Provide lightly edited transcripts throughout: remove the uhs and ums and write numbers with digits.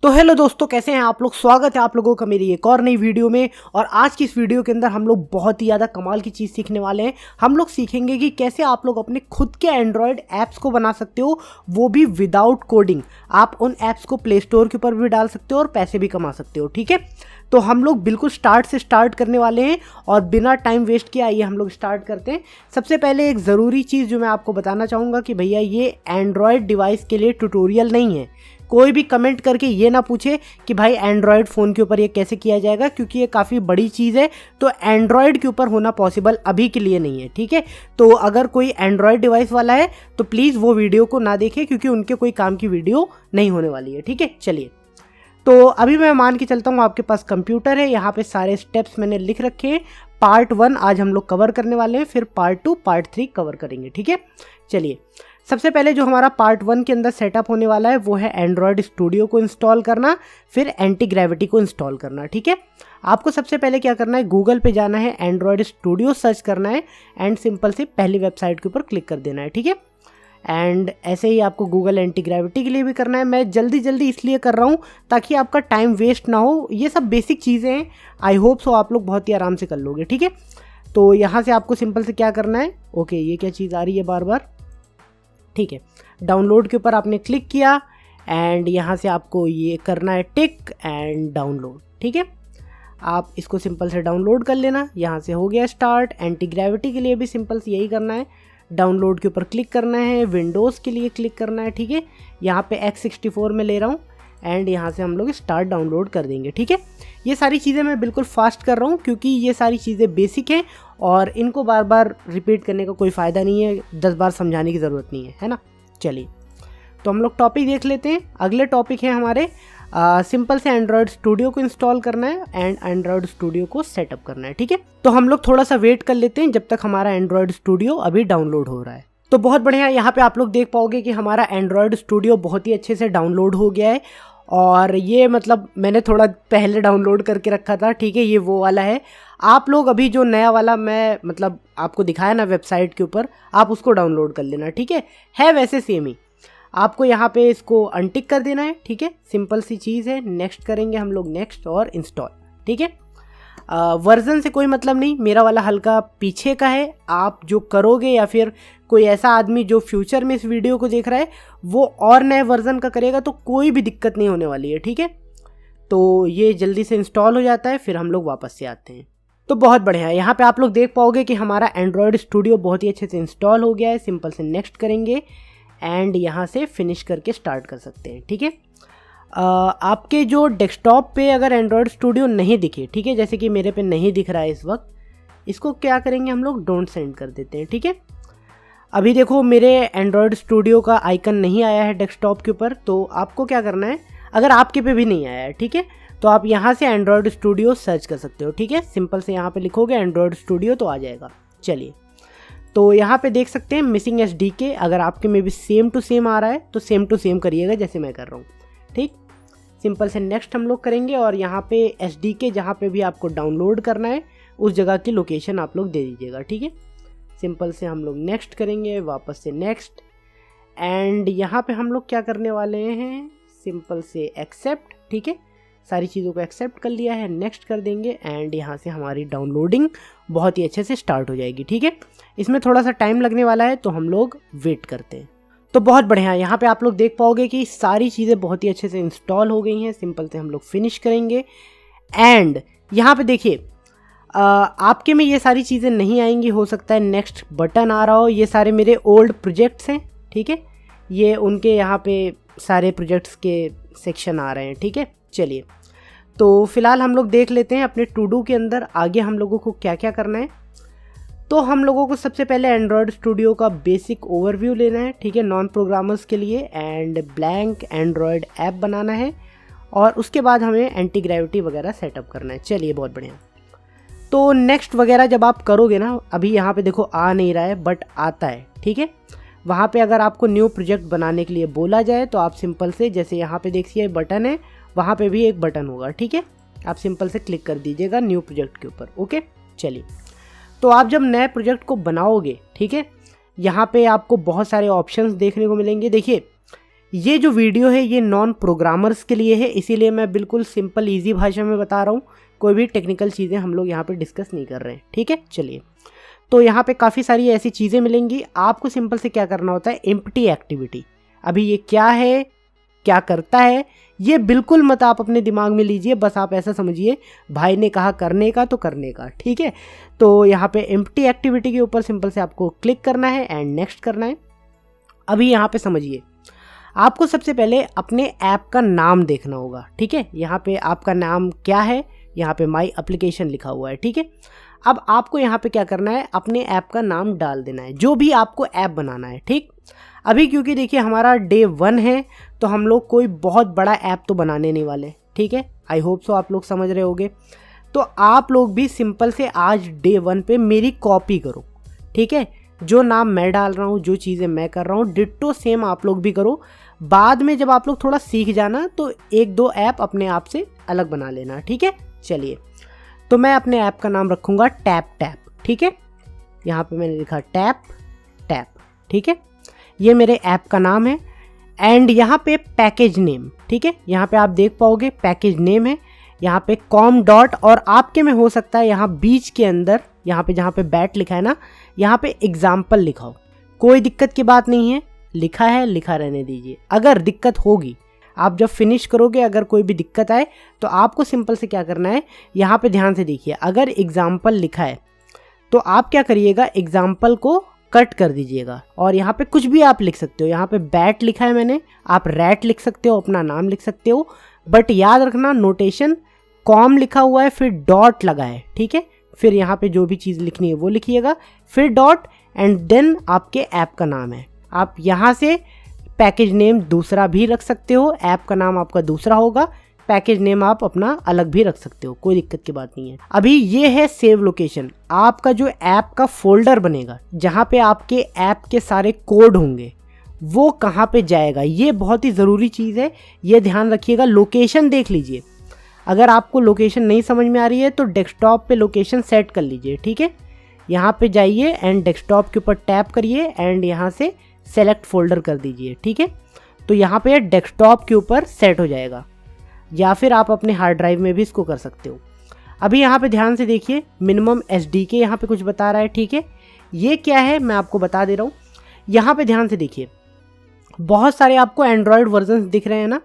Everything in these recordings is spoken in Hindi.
तो हेलो दोस्तों, कैसे हैं आप लोग। स्वागत है आप लोगों का मेरी एक और नई वीडियो में। और आज की इस वीडियो के अंदर हम लोग बहुत ही ज़्यादा कमाल की चीज़ सीखने वाले हैं। हम लोग सीखेंगे कि कैसे आप लोग अपने खुद के एंड्रॉयड ऐप्स को बना सकते हो, वो भी विदाउट कोडिंग। आप उन ऐप्स को प्ले स्टोर के ऊपर भी डाल सकते हो और पैसे भी कमा सकते हो। ठीक है, तो हम लोग बिल्कुल स्टार्ट से स्टार्ट करने वाले हैं और बिना टाइम वेस्ट किए आइए हम लोग स्टार्ट करते हैं। सबसे पहले एक ज़रूरी चीज़ जो मैं आपको बताना चाहूँगा कि भैया ये एंड्रॉयड डिवाइस के लिए ट्यूटोरियल नहीं है। कोई भी कमेंट करके ये ना पूछे कि भाई एंड्रॉयड फ़ोन के ऊपर ये कैसे किया जाएगा, क्योंकि ये काफ़ी बड़ी चीज़ है, तो एंड्रॉयड के ऊपर होना पॉसिबल अभी के लिए नहीं है। ठीक है, तो अगर कोई एंड्रॉयड डिवाइस वाला है तो प्लीज़ वो वीडियो को ना देखे, क्योंकि उनके कोई काम की वीडियो नहीं होने वाली है। ठीक है, चलिए। तो अभी मैं मान के चलता हूँ आपके पास कंप्यूटर है, यहाँ पे सारे स्टेप्स मैंने लिख रखे हैं। पार्ट 1 आज हम लोग कवर करने वाले हैं, फिर पार्ट 2 पार्ट 3 कवर करेंगे। ठीक है, चलिए। सबसे पहले जो हमारा पार्ट 1 के अंदर सेटअप होने वाला है वो है एंड्रॉयड स्टूडियो को इंस्टॉल करना, फिर एंटी ग्रेविटी को इंस्टॉल करना। ठीक है, आपको सबसे पहले क्या करना है, गूगल पे जाना है, एंड्रॉयड स्टूडियो सर्च करना है एंड सिंपल से पहली वेबसाइट के ऊपर क्लिक कर देना है। ठीक है, एंड ऐसे ही आपको गूगल एंटी ग्रेविटी के लिए भी करना है। मैं जल्दी जल्दी इसलिए कर रहा हूँ ताकि आपका टाइम वेस्ट ना हो। ये सब बेसिक चीज़ें हैं, आई होप सो आप लोग बहुत ही आराम से कर लोगे। ठीक है, तो यहाँ से आपको सिंपल से क्या करना है, ओके ये क्या चीज़ आ रही है बार बार। ठीक है, डाउनलोड के ऊपर आपने क्लिक किया एंड यहाँ से आपको ये करना है टिक एंड डाउनलोड। ठीक है, आप इसको सिंपल से डाउनलोड कर लेना। यहाँ से हो गया स्टार्ट। एंटी ग्रेविटी के लिए भी सिंपल से यही करना है, डाउनलोड के ऊपर क्लिक करना है, विंडोज़ के लिए क्लिक करना है। ठीक है, यहाँ पे X64 में ले रहा हूँ एंड यहाँ से हम लोग स्टार्ट डाउनलोड कर देंगे। ठीक है, ये सारी चीज़ें मैं बिल्कुल फास्ट कर रहा हूँ क्योंकि ये सारी चीज़ें बेसिक हैं और इनको बार बार रिपीट करने का कोई फ़ायदा नहीं है, 10 बार समझाने की ज़रूरत नहीं है ना। चलिए, तो हम लोग टॉपिक देख लेते हैं। अगले टॉपिक है हमारे सिंपल से एंड्रॉयड स्टूडियो को इंस्टॉल करना है एंड एंड्रॉयड स्टूडियो को सेटअप करना है। ठीक है, तो हम लोग थोड़ा सा वेट कर लेते हैं जब तक हमारा एंड्रॉयड स्टूडियो अभी डाउनलोड हो रहा है। तो बहुत बढ़िया, यहाँ पे आप लोग देख पाओगे कि हमारा एंड्रॉयड स्टूडियो बहुत ही अच्छे से डाउनलोड हो गया है। और ये मतलब मैंने थोड़ा पहले डाउनलोड करके रखा था। ठीक है, ये वो वाला है। आप लोग अभी जो नया वाला मैं मतलब आपको दिखाया ना वेबसाइट के ऊपर, आप उसको डाउनलोड कर लेना। ठीक है वैसे सेम ही। आपको यहाँ पे इसको अनटिक कर देना है। ठीक है, सिंपल सी चीज़ है। नेक्स्ट करेंगे हम लोग, नेक्स्ट और इंस्टॉल। ठीक है, वर्जन से कोई मतलब नहीं, मेरा वाला हल्का पीछे का है। आप जो करोगे या फिर कोई ऐसा आदमी जो फ्यूचर में इस वीडियो को देख रहा है वो और नए वर्जन का करेगा तो कोई भी दिक्कत नहीं होने वाली है। ठीक है, तो ये जल्दी से इंस्टॉल हो जाता है, फिर हम लोग वापस से आते हैं। तो बहुत बढ़िया, यहाँ पे आप लोग देख पाओगे कि हमारा एंड्रॉयड स्टूडियो बहुत ही अच्छे से इंस्टॉल हो गया है। सिंपल से नेक्स्ट करेंगे एंड यहाँ से फिनिश करके स्टार्ट कर सकते हैं। ठीक है, आपके जो डेस्कटॉप पे अगर एंड्रॉयड स्टूडियो नहीं दिखे, ठीक है, जैसे कि मेरे पे नहीं दिख रहा है इस वक्त, इसको क्या करेंगे हम लोग, डोंट सेंड कर देते हैं। ठीक है, अभी देखो मेरे एंड्रॉयड स्टूडियो का आइकन नहीं आया है डेस्कटॉप के ऊपर। तो आपको क्या करना है, अगर आपके पे भी नहीं आया है, ठीक है, तो आप यहाँ से एंड्रॉयड स्टूडियो सर्च कर सकते हो। ठीक है, सिंपल से यहाँ पे लिखोगे एंड्रॉयड स्टूडियो तो आ जाएगा। चलिए, तो यहाँ पे देख सकते हैं मिसिंग SDK। अगर आपके में भी सेम टू सेम आ रहा है तो सेम टू सेम करिएगा जैसे मैं कर रहा हूँ। ठीक, सिंपल से नेक्स्ट हम लोग करेंगे और यहाँ पे SDK जहाँ पे भी आपको डाउनलोड करना है उस जगह की लोकेशन आप लोग दे दीजिएगा। ठीक है, सिंपल से हम लोग नेक्स्ट करेंगे, वापस से नेक्स्ट एंड यहाँ पे हम लोग क्या करने वाले हैं, सिंपल से एक्सेप्ट। ठीक है, सारी चीज़ों को एक्सेप्ट कर लिया है, नेक्स्ट कर देंगे एंड यहाँ से हमारी डाउनलोडिंग बहुत ही अच्छे से स्टार्ट हो जाएगी। ठीक है, इसमें थोड़ा सा टाइम लगने वाला है तो हम लोग वेट करते हैं। तो बहुत बढ़िया, यहाँ पे आप लोग देख पाओगे कि सारी चीज़ें बहुत ही अच्छे से इंस्टॉल हो गई हैं। सिंपल से हम लोग फिनिश करेंगे एंड यहाँ पे देखिए आपके में ये सारी चीज़ें नहीं आएंगी, हो सकता है नेक्स्ट बटन आ रहा हो। ये सारे मेरे ओल्ड प्रोजेक्ट्स हैं। ठीक है, ये उनके यहाँ पे सारे प्रोजेक्ट्स के सेक्शन आ रहे हैं। ठीक है, चलिए, तो फिलहाल हम लोग देख लेते हैं अपने टू डू के अंदर आगे हम लोगों को क्या क्या करना है। तो हम लोगों को सबसे पहले एंड्रॉयड स्टूडियो का बेसिक ओवरव्यू लेना है। ठीक है, नॉन प्रोग्रामर्स के लिए एंड ब्लैंक एंड्रॉयड ऐप बनाना है और उसके बाद हमें एंटी ग्रेविटी वगैरह सेटअप करना है। चलिए, बहुत बढ़िया। तो नेक्स्ट वगैरह जब आप करोगे ना, अभी यहाँ पे देखो आ नहीं रहा है बट आता है। ठीक है, वहाँ पे अगर आपको न्यू प्रोजेक्ट बनाने के लिए बोला जाए तो आप सिंपल से जैसे यहाँ पे देखिए बटन है, वहाँ पे भी एक बटन होगा। ठीक है, आप सिंपल से क्लिक कर दीजिएगा न्यू प्रोजेक्ट के ऊपर। ओके, चलिए, तो आप जब नए प्रोजेक्ट को बनाओगे, ठीक है, यहाँ पे आपको बहुत सारे ऑप्शंस देखने को मिलेंगे। देखिए ये जो वीडियो है ये नॉन प्रोग्रामर्स के लिए है, इसीलिए मैं बिल्कुल सिंपल ईजी भाषा में बता रहा हूँ, कोई भी टेक्निकल चीज़ें हम लोग यहाँ पे डिस्कस नहीं कर रहे हैं, ठीक है। चलिए, तो यहाँ पे काफ़ी सारी ऐसी चीज़ें मिलेंगी, आपको सिंपल से क्या करना होता है, एम्प्टी एक्टिविटी। अभी ये क्या है, क्या करता है, ये बिल्कुल मत आप अपने दिमाग में लीजिए, बस आप ऐसा समझिए भाई ने कहा करने का तो करने का, ठीक है। तो यहाँ पे एम्प्टी एक्टिविटी के ऊपर सिंपल से आपको क्लिक करना है एंड नेक्स्ट करना है। अभी यहाँ पे समझिए, आपको सबसे पहले अपने ऐप का नाम देखना होगा, ठीक है। यहाँ पे आपका नाम क्या है, यहाँ पे माई एप्लीकेशन लिखा हुआ है, ठीक है। अब आपको यहाँ पे क्या करना है, अपने ऐप का नाम डाल देना है, जो भी आपको ऐप बनाना है, ठीक। अभी क्योंकि देखिए हमारा डे 1 है, तो हम लोग कोई बहुत बड़ा ऐप तो बनाने नहीं वाले, ठीक है। आई होप सो आप लोग समझ रहे होगे। तो आप लोग भी सिंपल से आज डे 1 पे मेरी कॉपी करो, ठीक है। जो नाम मैं डाल रहा हूँ, जो चीज़ें मैं कर रहा हूँ, डिट्टो सेम आप लोग भी करो। बाद में जब आप लोग थोड़ा सीख जाना तो 1-2 ऐप अपने आप से अलग बना लेना, ठीक है। चलिए, तो मैं अपने ऐप का नाम रखूँगा टैप टैप, ठीक है। यहाँ पे मैंने लिखा टैप टैप, ठीक है। ये मेरे ऐप का नाम है एंड यहाँ पे पैकेज नेम, ठीक है। यहाँ पे आप देख पाओगे पैकेज नेम है, यहाँ पे कॉम डॉट, और आपके में हो सकता है यहाँ बीच के अंदर यहाँ पे जहाँ पे बैट लिखा है ना, यहाँ पे एग्जाम्पल लिखा हो, कोई दिक्कत की बात नहीं है, लिखा है लिखा रहने दीजिए। अगर दिक्कत होगी, आप जब फिनिश करोगे अगर कोई भी दिक्कत आए तो आपको सिंपल से क्या करना है, यहाँ पे ध्यान से देखिए, अगर एग्जाम्पल लिखा है तो आप क्या करिएगा, एग्जाम्पल को कट कर दीजिएगा और यहाँ पे कुछ भी आप लिख सकते हो। यहाँ पे बैट लिखा है मैंने, आप रैट लिख सकते हो, अपना नाम लिख सकते हो, बट याद रखना नोटेशन कॉम लिखा हुआ है, फिर डॉट लगा है, ठीक है। फिर यहाँ पे जो भी चीज़ लिखनी है वो लिखिएगा, फिर डॉट एंड देन आपके ऐप का नाम है। आप यहाँ से पैकेज नेम दूसरा भी रख सकते हो, ऐप का नाम आपका दूसरा होगा, पैकेज नेम आप अपना अलग भी रख सकते हो, कोई दिक्कत की बात नहीं है। अभी ये है सेव लोकेशन, आपका जो ऐप का फोल्डर बनेगा जहाँ पे आपके ऐप के सारे कोड होंगे वो कहाँ पे जाएगा, ये बहुत ही ज़रूरी चीज़ है, ये ध्यान रखिएगा। लोकेशन देख लीजिए, अगर आपको लोकेशन नहीं समझ में आ रही है तो डेस्कटॉप पे लोकेशन सेट कर लीजिए, ठीक है। यहाँ पे जाइए एंड डेस्कटॉप के ऊपर टैप करिए एंड यहाँ से सेलेक्ट फोल्डर कर दीजिए, ठीक है। तो यहाँ पे डेस्कटॉप के ऊपर सेट हो जाएगा, या फिर आप अपने हार्ड ड्राइव में भी इसको कर सकते हो। अभी यहाँ पे ध्यान से देखिए, मिनिमम SDK यहाँ पे कुछ बता रहा है, ठीक है। ये क्या है मैं आपको बता दे रहा हूँ। यहाँ पे ध्यान से देखिए, बहुत सारे आपको एंड्रॉयड वर्जन दिख रहे हैं ना।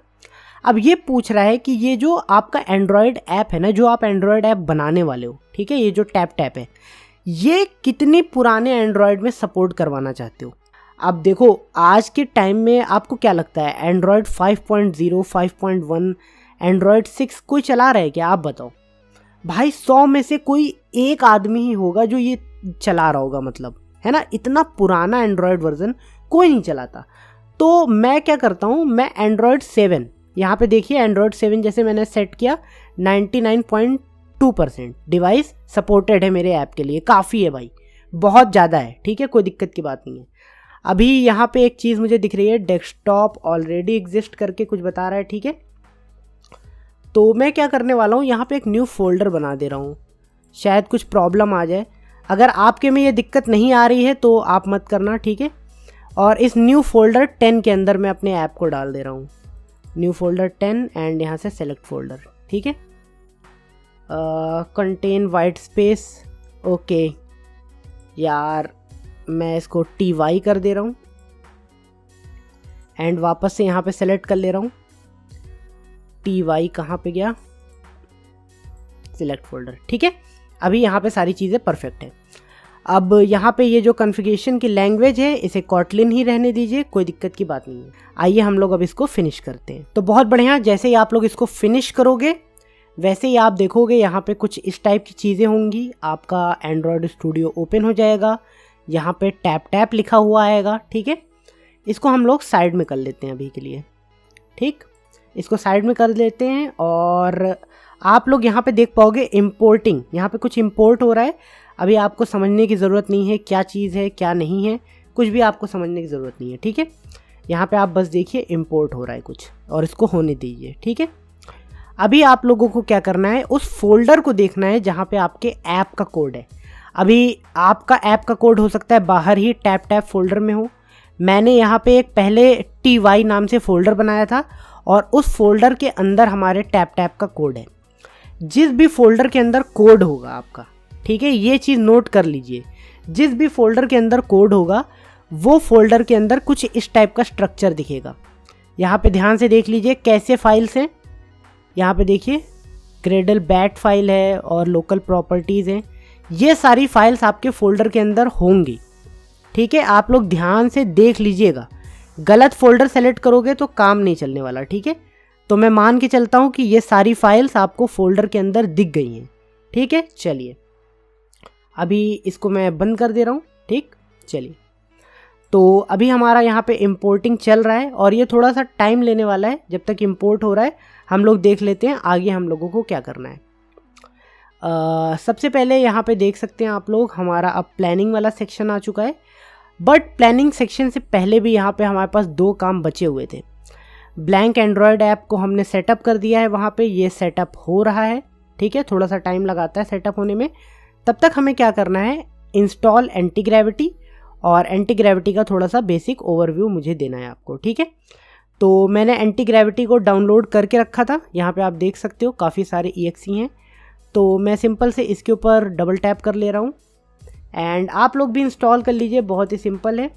अब ये पूछ रहा है कि ये जो आपका एंड्रॉयड ऐप है ना, जो आप एंड्रॉयड ऐप बनाने वाले हो, ठीक है, ये जो टैप टैप है, ये कितनी पुराने एंड्रॉयड में सपोर्ट करवाना चाहते हो। अब देखो आज के टाइम में आपको क्या लगता है, एंड्रॉयड 5.0, 5.1, एंड्रॉयड 6 कोई चला रहा है क्या, आप बताओ भाई। 100 में से कोई एक आदमी ही होगा जो ये चला रहा होगा, मतलब है ना। इतना पुराना एंड्रॉयड वर्जन कोई नहीं चलाता। तो मैं क्या करता हूँ, मैं एंड्रॉयड 7, यहाँ पे देखिए एंड्रॉयड 7 जैसे मैंने सेट किया, 99.2% डिवाइस सपोर्टेड है मेरे ऐप के लिए, काफ़ी है भाई, बहुत ज़्यादा है, ठीक है, कोई दिक्कत की बात नहीं है। अभी यहाँ पे एक चीज़ मुझे दिख रही है, डेस्कटॉप ऑलरेडी एग्जिस्ट करके कुछ बता रहा है, ठीक है। तो मैं क्या करने वाला हूँ, यहाँ पे एक न्यू फोल्डर बना दे रहा हूँ, शायद कुछ प्रॉब्लम आ जाए। अगर आपके में ये दिक्कत नहीं आ रही है तो आप मत करना, ठीक है। और इस न्यू फोल्डर 10 के अंदर मैं अपने ऐप को डाल दे रहा हूँ, न्यू फोल्डर 10 एंड यहाँ से सेलेक्ट फोल्डर, ठीक है। कंटेन वाइट स्पेस, ओके यार, मैं इसको TY कर दे रहा हूँ एंड वापस से यहाँ पे सेलेक्ट कर ले रहा हूँ। TY कहाँ पे गया, सिलेक्ट फोल्डर, ठीक है। अभी यहाँ पे सारी चीज़ें परफेक्ट है। अब यहाँ पे ये जो कॉन्फ़िगरेशन की लैंग्वेज है इसे कॉटलिन ही रहने दीजिए, कोई दिक्कत की बात नहीं है। आइए हम लोग अब इसको फिनिश करते हैं। तो बहुत बढ़िया, जैसे ही आप लोग इसको फिनिश करोगे वैसे ही आप देखोगे यहाँ पे कुछ इस टाइप की चीज़ें होंगी, आपका एंड्रॉयड स्टूडियो ओपन हो जाएगा, यहाँ पे टैप टैप लिखा हुआ आएगा, ठीक है। इसको हम लोग साइड में कर लेते हैं अभी के लिए, ठीक, इसको साइड में कर लेते हैं। और आप लोग यहाँ पे देख पाओगे इम्पोर्टिंग, यहाँ पे कुछ इम्पोर्ट हो रहा है। अभी आपको समझने की ज़रूरत नहीं है क्या चीज़ है क्या नहीं है, कुछ भी आपको समझने की ज़रूरत नहीं है, ठीक है। यहाँ पे आप बस देखिए इम्पोर्ट हो रहा है कुछ, और इसको होने दीजिए, ठीक है। अभी आप लोगों को क्या करना है, उस फोल्डर को देखना है जहाँ पे आपके ऐप का कोड है। अभी आपका ऐप का कोड हो सकता है बाहर ही टैप टैप फोल्डर में हो, मैंने यहाँ पे एक पहले TY नाम से फ़ोल्डर बनाया था और उस फोल्डर के अंदर हमारे टैप का कोड है। जिस भी फोल्डर के अंदर कोड होगा आपका, ठीक है, ये चीज़ नोट कर लीजिए, जिस भी फोल्डर के अंदर कोड होगा वो फोल्डर के अंदर कुछ इस टाइप का स्ट्रक्चर दिखेगा। यहाँ पे ध्यान से देख लीजिए कैसे फाइल्स हैं। यहाँ पे देखिए ग्रेडल बैट फाइल है और लोकल प्रॉपर्टीज़ हैं। ये सारी फाइल्स आपके फोल्डर के अंदर होंगी, ठीक है। आप लोग ध्यान से देख लीजिएगा, गलत फोल्डर सेलेक्ट करोगे तो काम नहीं चलने वाला, ठीक है। तो मैं मान के चलता हूँ कि ये सारी फाइल्स आपको फोल्डर के अंदर दिख गई हैं, ठीक है। चलिए अभी इसको मैं बंद कर दे रहा हूँ, ठीक। चलिए तो अभी हमारा यहाँ पे इंपोर्टिंग चल रहा है और ये थोड़ा सा टाइम लेने वाला है। जब तक इंपोर्ट हो रहा है हम लोग देख लेते हैं आगे हम लोगों को क्या करना है। सबसे पहले यहाँ पे देख सकते हैं आप लोग, हमारा अब प्लानिंग वाला सेक्शन आ चुका है। बट प्लानिंग सेक्शन से पहले भी यहाँ पे हमारे पास 2 काम बचे हुए थे। ब्लैंक एंड्रॉयड ऐप को हमने सेटअप कर दिया है, वहाँ पे ये सेटअप हो रहा है, ठीक है। थोड़ा सा टाइम लगाता है सेटअप होने में। तब तक हमें क्या करना है, इंस्टॉल एंटी ग्रेविटी, और एंटी ग्रेविटी का थोड़ा सा बेसिक ओवरव्यू मुझे देना है आपको, ठीक है। तो मैंने एंटी ग्रेविटी को डाउनलोड करके रखा था, यहाँ पे आप देख सकते हो काफ़ी सारे EXE हैं। तो मैं सिंपल से इसके ऊपर डबल टैप कर ले रहा हूँ एंड आप लोग भी इंस्टॉल कर लीजिए, बहुत ही सिंपल है।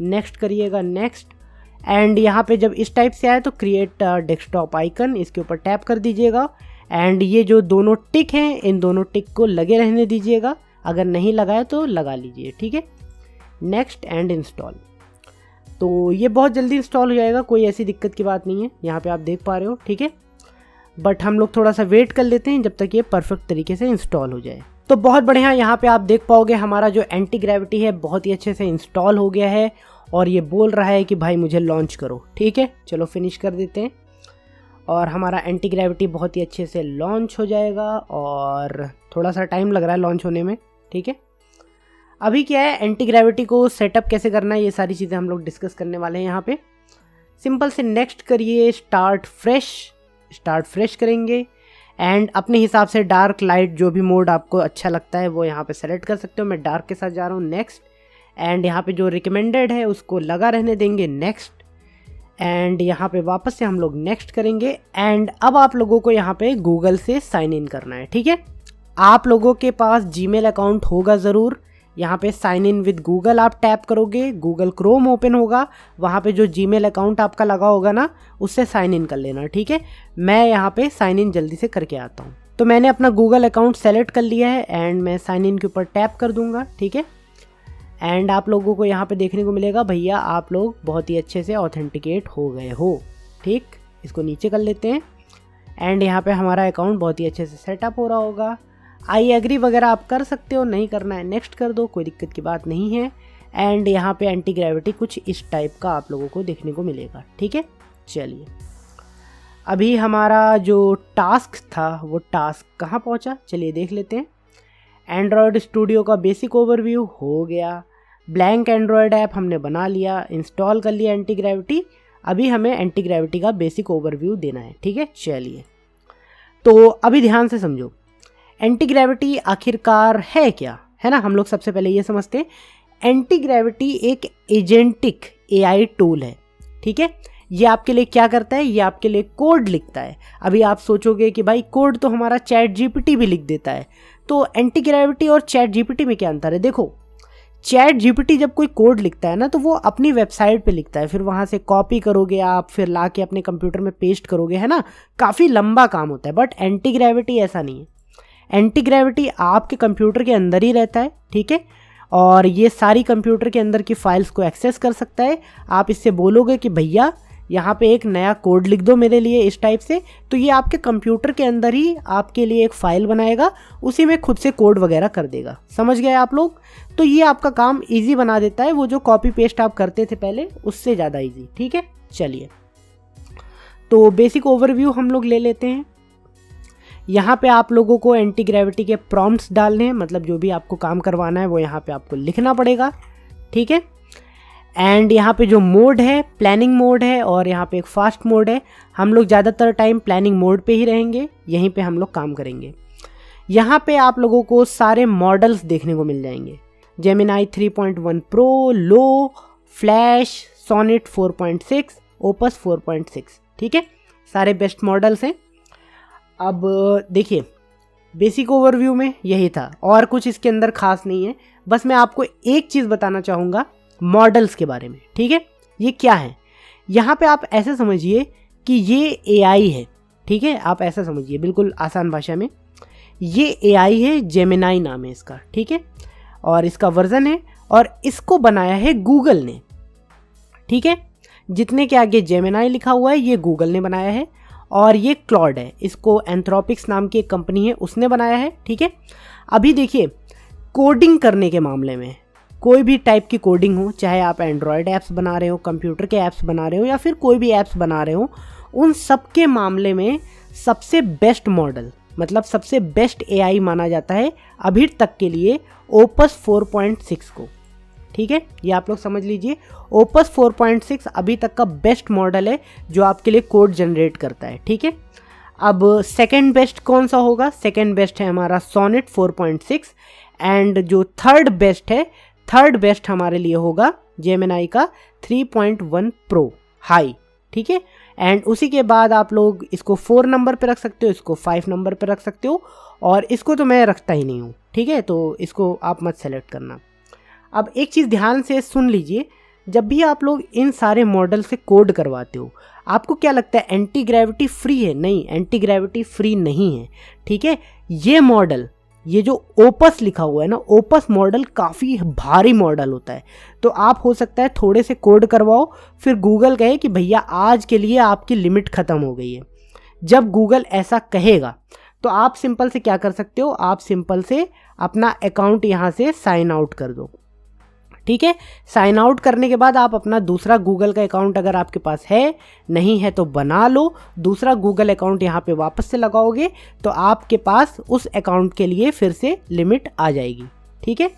नेक्स्ट करिएगा, नेक्स्ट। एंड यहाँ पे जब इस टाइप से आए तो क्रिएट डेस्कटॉप आइकन, इसके ऊपर टैप कर दीजिएगा एंड ये जो दोनों टिक हैं इन दोनों टिक को लगे रहने दीजिएगा, अगर नहीं लगाए तो लगा लीजिए, ठीक है। Next and install. तो ये बहुत जल्दी इंस्टॉल हो जाएगा, कोई ऐसी दिक्कत की बात नहीं है, यहाँ पे आप देख पा रहे हो, ठीक है। बट हम लोग थोड़ा सा वेट कर लेते हैं जब तक ये परफेक्ट तरीके से इंस्टॉल हो जाए। तो बहुत बढ़िया, यहाँ पे आप देख पाओगे हमारा जो एंटी ग्रेविटी है बहुत ही अच्छे से इंस्टॉल हो गया है और ये बोल रहा है कि भाई मुझे लॉन्च करो, ठीक है। चलो फिनिश कर देते हैं और हमारा एंटी ग्रेविटी बहुत ही अच्छे से लॉन्च हो जाएगा और थोड़ा सा टाइम लग रहा है लॉन्च होने में, ठीक है। अभी क्या है, एंटी ग्रेविटी को सेटअप कैसे करना है ये सारी चीज़ें हम लोग डिस्कस करने वाले हैं। यहाँ पे सिंपल से नेक्स्ट करिए, स्टार्ट फ्रेश करेंगे एंड अपने हिसाब से डार्क लाइट जो भी मोड आपको अच्छा लगता है वो यहाँ पे सेलेक्ट कर सकते हो। मैं डार्क के साथ जा रहा हूँ, नेक्स्ट। एंड यहाँ पे जो रिकमेंडेड है उसको लगा रहने देंगे, नेक्स्ट। एंड यहाँ पे वापस से हम लोग नेक्स्ट करेंगे एंड अब आप लोगों को यहाँ पे गूगल से साइन इन करना है, ठीक है। आप लोगों के पास जीमेल अकाउंट होगा ज़रूर। यहाँ पे साइन इन विद गूगल आप टैप करोगे, गूगल क्रोम ओपन होगा, वहाँ पे जो जीमेल अकाउंट आपका लगा होगा ना उससे साइन इन कर लेना, ठीक है। मैं यहाँ पे साइन इन जल्दी से करके आता हूँ। तो मैंने अपना गूगल अकाउंट सेलेक्ट कर लिया है एंड मैं साइन इन के ऊपर टैप कर दूंगा, ठीक है। एंड आप लोगों को यहाँ पे देखने को मिलेगा भैया आप लोग बहुत ही अच्छे से ऑथेंटिकेट हो गए हो, ठीक। इसको नीचे कर लेते हैं एंड यहाँ पे हमारा अकाउंट बहुत ही अच्छे से सेटअप हो रहा होगा। आई एग्री वगैरह आप कर सकते हो, नहीं करना है नेक्स्ट कर दो, कोई दिक्कत की बात नहीं है। एंड यहाँ पे एंटी ग्रेविटी कुछ इस टाइप का आप लोगों को देखने को मिलेगा, ठीक है। चलिए अभी हमारा जो टास्क था वो टास्क कहाँ पहुँचा, चलिए देख लेते हैं। एंड्रॉयड स्टूडियो का बेसिक ओवरव्यू हो गया, ब्लैंक एंड्रॉयड ऐप हमने बना लिया, इंस्टॉल कर लिया एंटी ग्रेविटी। अभी हमें एंटी ग्रेविटी का बेसिक ओवरव्यू देना है, ठीक है। चलिए तो अभी ध्यान से समझो, एंटी ग्रेविटी आखिरकार है क्या, है ना। हम लोग सबसे पहले ये समझते हैं, एंटी ग्रेविटी एक एजेंटिक AI टूल है, ठीक है। ये आपके लिए क्या करता है, ये आपके लिए कोड लिखता है। अभी आप सोचोगे कि भाई कोड तो हमारा चैट GPT भी लिख देता है, तो एंटी ग्रेविटी और चैट GPT में क्या अंतर है। देखो चैट GPT जब कोई कोड लिखता है ना तो वो अपनी वेबसाइट पे लिखता है, फिर वहाँ से कॉपी करोगे आप, फिर ला के अपने कंप्यूटर में पेस्ट करोगे, है ना, काफ़ी लंबा काम होता है। बट एंटी ग्रेविटी ऐसा नहीं है, एंटी ग्रेविटी आपके कंप्यूटर के अंदर ही रहता है, ठीक है। और ये सारी कंप्यूटर के अंदर की फाइल्स को एक्सेस कर सकता है। आप इससे बोलोगे कि भैया यहाँ पे एक नया कोड लिख दो मेरे लिए इस टाइप से, तो ये आपके कंप्यूटर के अंदर ही आपके लिए एक फ़ाइल बनाएगा, उसी में खुद से कोड वगैरह कर देगा। समझ गए आप लोग। तो ये आपका काम इजी बना देता है, वो जो कॉपी पेस्ट आप करते थे पहले उससे ज़्यादा इजी, ठीक है। चलिए तो बेसिक ओवरव्यू हम लोग ले लेते हैं। यहाँ पे आप लोगों को एंटी ग्रेविटी के प्रॉम्प्ट्स डालने हैं, मतलब जो भी आपको काम करवाना है वो यहाँ पे आपको लिखना पड़ेगा, ठीक है। एंड यहाँ पे जो मोड है प्लानिंग मोड है और यहाँ पे एक फास्ट मोड है। हम लोग ज़्यादातर टाइम प्लानिंग मोड पे ही रहेंगे, यहीं पे हम लोग काम करेंगे। यहाँ पे आप लोगों को सारे मॉडल्स देखने को मिल जाएंगे, जेमिनाई 3.1 प्रो, लो, फ्लैश, सोनेट 4.6, ओपस 4.6, ठीक है, सारे बेस्ट मॉडल्स हैं। अब देखिए बेसिक ओवरव्यू में यही था, और कुछ इसके अंदर खास नहीं है। बस मैं आपको एक चीज़ बताना चाहूँगा मॉडल्स के बारे में, ठीक है। ये क्या है, यहाँ पे आप ऐसे समझिए कि ये AI है, ठीक है, आप ऐसा समझिए बिल्कुल आसान भाषा में। ये AI है, जेमिनाई नाम है इसका, ठीक है, और इसका वर्जन है, और इसको बनाया है गूगल ने, ठीक है। जितने के आगे जेमिनाई लिखा हुआ है ये गूगल ने बनाया है, और ये क्लॉड है, इसको एंथ्रोपिक्स नाम की एक कंपनी है उसने बनाया है, ठीक है। अभी देखिए कोडिंग करने के मामले में, कोई भी टाइप की कोडिंग हो, चाहे आप एंड्रॉयड ऐप्स बना रहे हो, कंप्यूटर के ऐप्स बना रहे हो, या फिर कोई भी ऐप्स बना रहे हो, उन सब के मामले में सबसे बेस्ट मॉडल, मतलब सबसे बेस्ट AI माना जाता है अभी तक के लिए ओपस 4.6 को, ठीक है। ये आप लोग समझ लीजिए, ओपस 4.6 अभी तक का बेस्ट मॉडल है जो आपके लिए कोड जनरेट करता है, ठीक है। अब सेकंड बेस्ट कौन सा होगा, सेकंड बेस्ट है हमारा सोनेट 4.6, एंड जो थर्ड बेस्ट है, थर्ड बेस्ट हमारे लिए होगा जेमिनाई का 3.1 प्रो हाई, ठीक है। एंड उसी के बाद आप लोग इसको 4 नंबर पे रख सकते हो, इसको 5 नंबर पे रख सकते हो, और इसको तो मैं रखता ही नहीं हूँ, ठीक है, तो इसको आप मत सेलेक्ट करना। अब एक चीज़ ध्यान से सुन लीजिए, जब भी आप लोग इन सारे मॉडल से कोड करवाते हो, आपको क्या लगता है एंटी ग्रेविटी फ्री है? नहीं, एंटी ग्रेविटी फ्री नहीं है, ठीक है। ये मॉडल, ये जो ओपस लिखा हुआ है ना, ओपस मॉडल काफ़ी भारी मॉडल होता है, तो आप हो सकता है थोड़े से कोड करवाओ, फिर गूगल कहे कि भैया आज के लिए आपकी लिमिट ख़त्म हो गई है। जब गूगल ऐसा कहेगा तो आप सिंपल से क्या कर सकते हो, आप सिंपल से अपना अकाउंट यहाँ से साइन आउट कर दो, ठीक है। साइन आउट करने के बाद आप अपना दूसरा गूगल का अकाउंट अगर आपके पास है, नहीं है तो बना लो, दूसरा गूगल अकाउंट यहाँ पे वापस से लगाओगे तो आपके पास उस अकाउंट के लिए फिर से लिमिट आ जाएगी, ठीक है।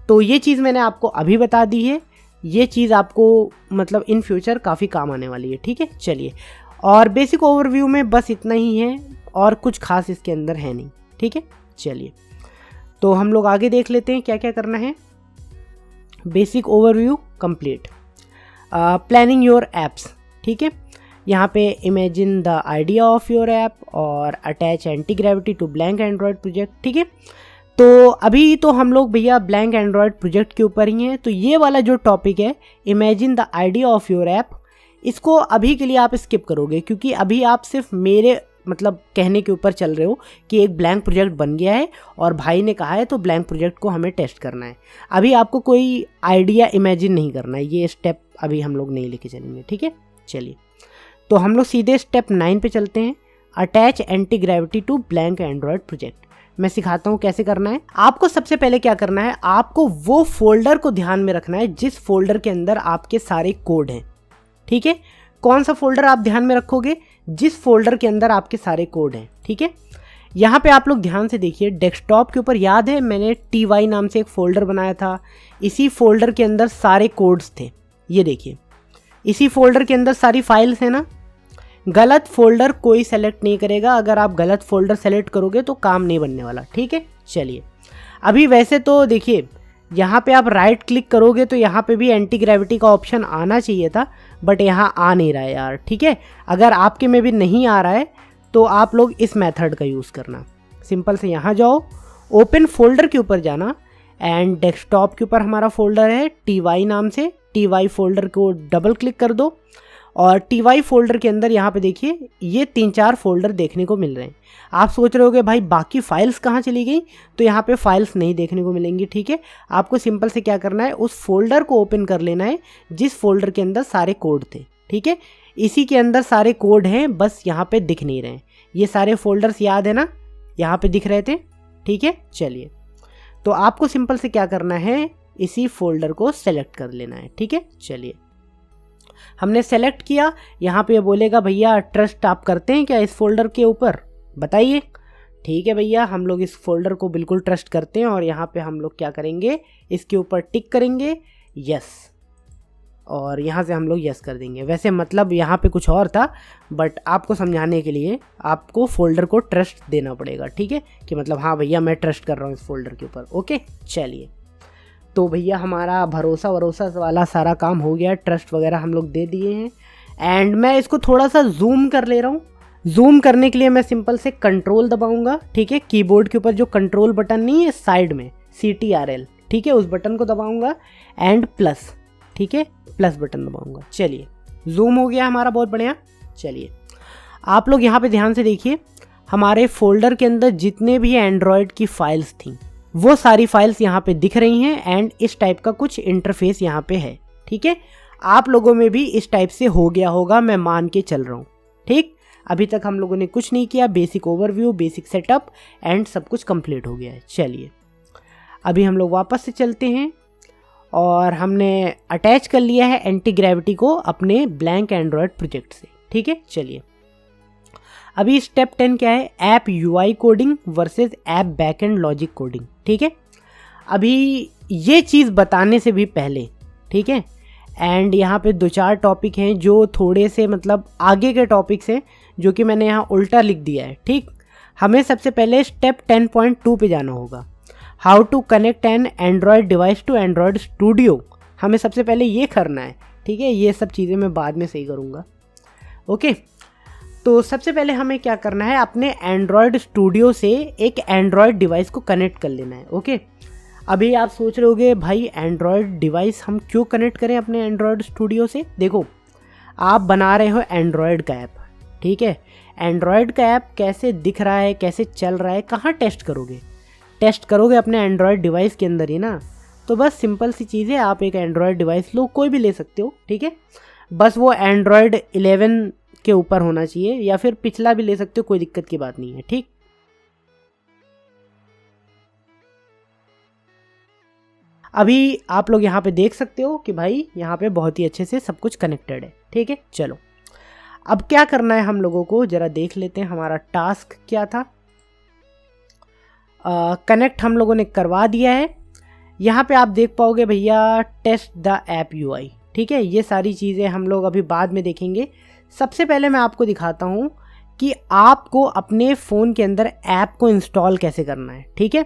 तो ये चीज़ मैंने आपको अभी बता दी है, ये चीज़ आपको मतलब इन फ्यूचर काफ़ी काम आने वाली है, ठीक है। चलिए, और बेसिक ओवरव्यू में बस इतना ही है, और कुछ खास इसके अंदर है नहीं, ठीक है। चलिए, तो हम लोग आगे देख लेते हैं क्या क्या करना है। Basic overview complete, planning your apps, ठीक है। यहाँ पे imagine the idea of your app और attach anti gravity to blank Android project, ठीक है। तो अभी तो हम लोग भैया ब्लैंक एंड्रॉयड प्रोजेक्ट के ऊपर ही हैं, तो ये वाला जो टॉपिक है imagine the idea of your app, इसको अभी के लिए आप स्किप करोगे, क्योंकि अभी आप सिर्फ मेरे मतलब कहने के ऊपर चल रहे हो कि एक ब्लैंक प्रोजेक्ट बन गया है और भाई ने कहा है तो ब्लैंक प्रोजेक्ट को हमें टेस्ट करना है। अभी आपको कोई आइडिया इमेजिन नहीं करना है, ये स्टेप अभी हम लोग नहीं लेके चलेंगे, ठीक है। चलिए, तो हम लोग सीधे स्टेप 9 पे चलते हैं, attach anti gravity to blank Android project. मैं सिखाता हूँ कैसे करना है। आपको सबसे पहले क्या करना है, आपको वो फोल्डर को ध्यान में रखना है जिस फोल्डर के अंदर आपके सारे कोड हैं, ठीक है। कौन सा फोल्डर आप ध्यान में रखोगे, जिस फोल्डर के अंदर आपके सारे कोड हैं, ठीक है। यहाँ पे आप लोग ध्यान से देखिए, डेस्कटॉप के ऊपर याद है मैंने TY नाम से एक फोल्डर बनाया था, इसी फोल्डर के अंदर सारे कोड्स थे, ये देखिए इसी फोल्डर के अंदर सारी फाइल्स हैं ना। गलत फोल्डर कोई सेलेक्ट नहीं करेगा, अगर आप गलत फोल्डर सेलेक्ट करोगे तो काम नहीं बनने वाला, ठीक है। चलिए, अभी वैसे तो देखिए यहाँ पे आप राइट क्लिक करोगे तो यहाँ पे भी एंटी ग्रेविटी का ऑप्शन आना चाहिए था, बट यहाँ आ नहीं रहा है यार, ठीक है। अगर आपके में भी नहीं आ रहा है तो आप लोग इस मेथड का यूज़ करना, सिंपल से यहाँ जाओ, ओपन फोल्डर के ऊपर जाना, एंड डेस्कटॉप के ऊपर हमारा फोल्डर है TY नाम से, TY फोल्डर को डबल क्लिक कर दो, और TY फोल्डर के अंदर यहाँ पे देखिए ये 3-4 फोल्डर देखने को मिल रहे हैं। आप सोच रहे होगे भाई बाकी फाइल्स कहाँ चली गई, तो यहाँ पे फाइल्स नहीं देखने को मिलेंगी, ठीक है। आपको सिंपल से क्या करना है, उस फोल्डर को ओपन कर लेना है जिस फोल्डर के अंदर सारे कोड थे, ठीक है। इसी के अंदर सारे कोड हैं, बस यहाँ पे दिख नहीं रहे हैं। ये सारे फोल्डर्स याद है ना, यहाँ पे दिख रहे थे, ठीक है। चलिए, तो आपको सिंपल से क्या करना है, इसी फोल्डर को सेलेक्ट कर लेना है, ठीक है। चलिए, हमने सेलेक्ट किया, यहाँ पे बोलेगा भैया ट्रस्ट आप करते हैं क्या इस फोल्डर के ऊपर, बताइए। ठीक है भैया, हम लोग इस फोल्डर को बिल्कुल ट्रस्ट करते हैं, और यहाँ पे हम लोग क्या करेंगे, इसके ऊपर टिक करेंगे यस, और यहाँ से हम लोग यस कर देंगे। वैसे मतलब यहाँ पे कुछ और था, बट आपको समझाने के लिए आपको फोल्डर को ट्रस्ट देना पड़ेगा, ठीक है, कि मतलब हाँ भैया मैं ट्रस्ट कर रहा हूँ इस फोल्डर के ऊपर, ओके। चलिए, तो भैया हमारा भरोसा वाला सारा काम हो गया, ट्रस्ट वगैरह हम लोग दे दिए हैं। एंड मैं इसको थोड़ा सा जूम कर ले रहा हूँ। जूम करने के लिए मैं सिंपल से कंट्रोल दबाऊंगा, ठीक है। कीबोर्ड के ऊपर जो कंट्रोल बटन नहीं है साइड में, CTRL, ठीक है, उस बटन को दबाऊंगा एंड प्लस, ठीक है, प्लस बटन दबाऊंगा। चलिए जूम हो गया हमारा, बहुत बढ़िया। चलिए आप लोग यहाँ पे ध्यान से देखिए, हमारे फोल्डर के अंदर जितने भी एंड्रॉयड की फाइल्स थी वो सारी फाइल्स यहाँ पे दिख रही हैं एंड इस टाइप का कुछ इंटरफेस यहाँ पे है, ठीक है। आप लोगों में भी इस टाइप से हो गया होगा, मैं मान के चल रहा हूँ, ठीक। अभी तक हम लोगों ने कुछ नहीं किया, basic overview, basic setup and सब कुछ कंप्लीट हो गया है। चलिए अभी हम लोग वापस से चलते हैं और हमने अटैच कर लिया है एंटी ग्रेविटी को अपने ब्लैंक एंड्रॉयड प्रोजेक्ट से, ठीक है। चलिए अभी स्टेप 10 क्या है, app UI coding versus app backend logic coding, ठीक है। अभी ये चीज़ बताने से भी पहले, ठीक है, एंड यहाँ पे 2-4 टॉपिक हैं जो थोड़े से मतलब आगे के टॉपिक्स हैं जो कि मैंने यहाँ उल्टा लिख दिया है, ठीक। हमें सबसे पहले स्टेप 10.2 पे जाना होगा, how to connect an Android device to Android Studio. हमें सबसे पहले ये करना है, ठीक है। ये सब चीज़ें मैं बाद में सही करूँगा, ओके। तो सबसे पहले हमें क्या करना है, अपने एंड्रॉयड स्टूडियो से एक एंड्रॉयड डिवाइस को कनेक्ट कर लेना है, ओके। अभी आप सोच रहे होगे भाई एंड्रॉयड डिवाइस हम क्यों कनेक्ट करें अपने एंड्रॉयड स्टूडियो से। देखो आप बना रहे हो एंड्रॉयड का ऐप, ठीक है। एंड्रॉयड का ऐप कैसे दिख रहा है, कैसे चल रहा है, कहाँ टेस्ट करोगे, टेस्ट करोगे अपने एंड्रॉयड डिवाइस के अंदर ही ना। तो बस सिंपल सी चीज़ है, आप एक एंड्रॉयड डिवाइस लो, कोई भी ले सकते हो, ठीक है। बस वो एंड्रॉयड 11 के ऊपर होना चाहिए या फिर पिछला भी ले सकते हो, कोई दिक्कत की बात नहीं है, ठीक। अभी आप लोग यहाँ पे देख सकते हो कि भाई यहाँ पे बहुत ही अच्छे से सब कुछ कनेक्टेड है, ठीक है। चलो अब क्या करना है हम लोगों को जरा देख लेते हैं, हमारा टास्क क्या था। कनेक्ट हम लोगों ने करवा दिया है। यहाँ पे आप देख पाओगे भैया टेस्ट द ऐप UI, ठीक है। ये सारी चीज़ें हम लोग अभी बाद में देखेंगे। सबसे पहले मैं आपको दिखाता हूँ कि आपको अपने फ़ोन के अंदर ऐप को इंस्टॉल कैसे करना है, ठीक है।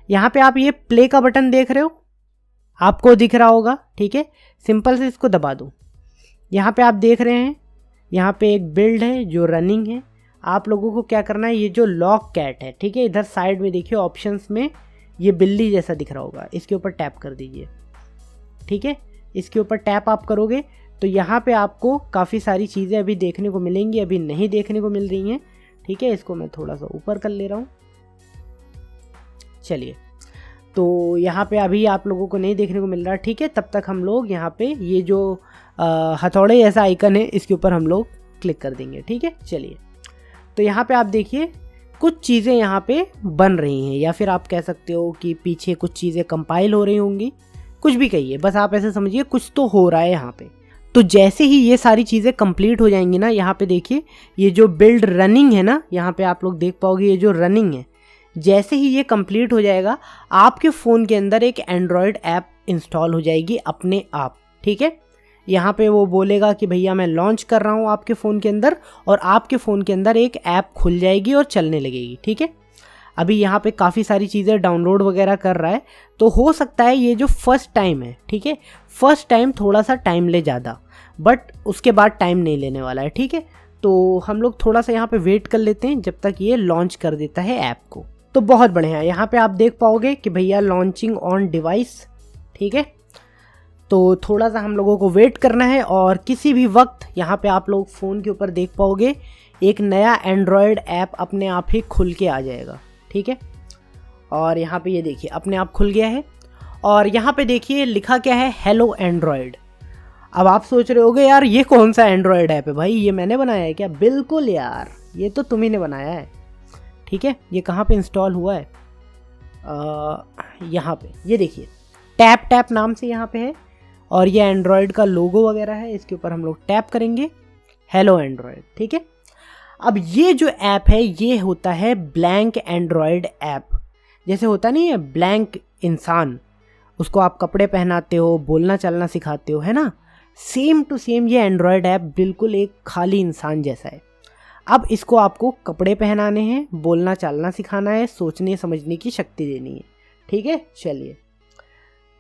यहाँ पे आप ये प्ले का बटन देख रहे हो, आपको दिख रहा होगा, ठीक है। सिंपल से इसको दबा दो। यहाँ पे आप देख रहे हैं यहाँ पे एक बिल्ड है जो रनिंग है। आप लोगों को क्या करना है, ये जो लॉक कैट है, ठीक है, इधर साइड में देखिए ऑप्शंस में ये बिल्ली जैसा दिख रहा होगा, इसके ऊपर टैप कर दीजिए, ठीक है। इसके ऊपर टैप आप करोगे तो यहाँ पे आपको काफ़ी सारी चीज़ें अभी देखने को मिलेंगी, अभी नहीं देखने को मिल रही हैं, ठीक है। इसको मैं थोड़ा सा ऊपर कर ले रहा हूँ। चलिए तो यहाँ पे अभी आप लोगों को नहीं देखने को मिल रहा, ठीक है। तब तक हम लोग यहाँ पे ये जो हथौड़े जैसा आइकन है इसके ऊपर हम लोग क्लिक कर देंगे, ठीक है। चलिए तो यहाँ पे आप देखिए कुछ चीज़ें यहाँ पे बन रही हैं, या फिर आप कह सकते हो कि पीछे कुछ चीज़ें कंपाइल हो रही होंगी, कुछ भी कहिए, बस आप ऐसे समझिए कुछ तो हो रहा है यहाँ पे। तो जैसे ही ये सारी चीज़ें कंप्लीट हो जाएंगी ना, यहाँ पे देखिए ये जो बिल्ड रनिंग है ना, यहाँ पे आप लोग देख पाओगे ये जो रनिंग है, जैसे ही ये कंप्लीट हो जाएगा आपके फ़ोन के अंदर एक एंड्रॉयड ऐप इंस्टॉल हो जाएगी अपने आप, ठीक है। यहाँ पे वो बोलेगा कि भैया मैं लॉन्च कर रहा हूँ आपके फ़ोन के अंदर, और आपके फ़ोन के अंदर एक ऐप खुल जाएगी और चलने लगेगी, ठीक है। अभी यहाँ पे काफ़ी सारी चीज़ें डाउनलोड वगैरह कर रहा है, तो हो सकता है ये जो फर्स्ट टाइम है, ठीक है, फर्स्ट टाइम थोड़ा सा टाइम ले ज़्यादा, बट उसके बाद टाइम नहीं लेने वाला है, ठीक है। तो हम लोग थोड़ा सा यहाँ पे वेट कर लेते हैं जब तक ये लॉन्च कर देता है ऐप को। तो बहुत बढ़िया, यहाँ पे आप देख पाओगे कि भैया लॉन्चिंग ऑन डिवाइस, ठीक है। तो थोड़ा सा हम लोगों को वेट करना है और किसी भी वक्त यहाँ पे आप लोग फ़ोन के ऊपर देख पाओगे एक नया एंड्रॉयड ऐप अपने आप ही खुल के आ जाएगा, ठीक है। और यहाँ पे ये देखिए अपने आप खुल गया है, और यहाँ पे देखिए लिखा क्या है, हेलो एंड्रॉयड। अब आप सोच रहे होगे यार ये कौन सा एंड्रॉयड ऐप है भाई, ये मैंने बनाया है क्या? बिल्कुल यार, ये तो तुम ही ने बनाया है, ठीक है। ये कहाँ पे इंस्टॉल हुआ है, यहाँ पे ये देखिए टैप टैप नाम से यहाँ पे है, और ये एंड्रॉयड का लोगो वगैरह है, इसके ऊपर हम लोग टैप करेंगे, हेलो एंड्रॉयड, ठीक है। अब ये जो ऐप है ये होता है ब्लैंक एंड्रॉयड ऐप। जैसे होता नहीं है ब्लैंक इंसान, उसको आप कपड़े पहनाते हो, बोलना चलना सिखाते हो, है ना, सेम टू सेम ये एंड्रॉयड ऐप बिल्कुल एक खाली इंसान जैसा है। अब इसको आपको कपड़े पहनाने हैं, बोलना चलना सिखाना है, सोचने समझने की शक्ति देनी है, ठीक है। चलिए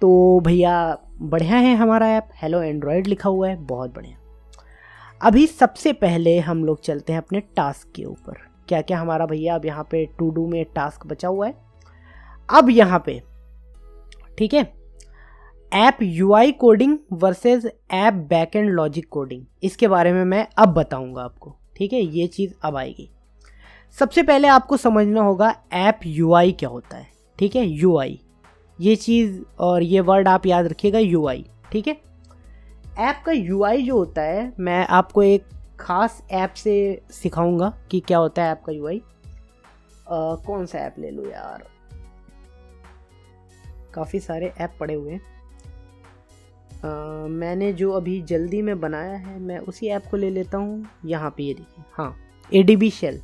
तो भैया बढ़िया है हमारा ऐप, हेलो एंड्रॉयड लिखा हुआ है, बहुत बढ़िया। अभी सबसे पहले हम लोग चलते हैं अपने टास्क के ऊपर। क्या क्या हमारा भैया अब यहाँ पे टू डू में टास्क बचा हुआ है। अब यहाँ पे ठीक है, app UI coding versus app backend logic coding, इसके बारे में मैं अब बताऊंगा आपको। ठीक है, ये चीज़ अब आएगी। सबसे पहले आपको समझना होगा ऐप यूआई क्या होता है। ठीक है, यूआई ये चीज़ और ये वर्ड आप याद रखिएगा, यूआई। ठीक है, ऐप का यूआई जो होता है, मैं आपको एक ख़ास ऐप से सिखाऊंगा कि क्या होता है ऐप का यूआई। कौन सा ऐप ले लूँ यार, काफ़ी सारे ऐप पड़े हुए हैं। मैंने जो अभी जल्दी में बनाया है मैं उसी ऐप को ले लेता हूँ। यहाँ पे ये देखिए, हाँ, ADB शेल,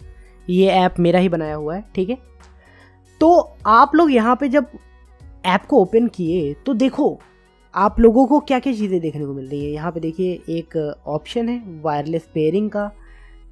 ये ऐप मेरा ही बनाया हुआ है। ठीक है, तो आप लोग यहाँ पे जब ऐप को ओपन किए तो देखो आप लोगों को क्या क्या चीज़ें देखने को मिल रही है। यहाँ पे देखिए एक ऑप्शन है वायरलेस पेयरिंग का,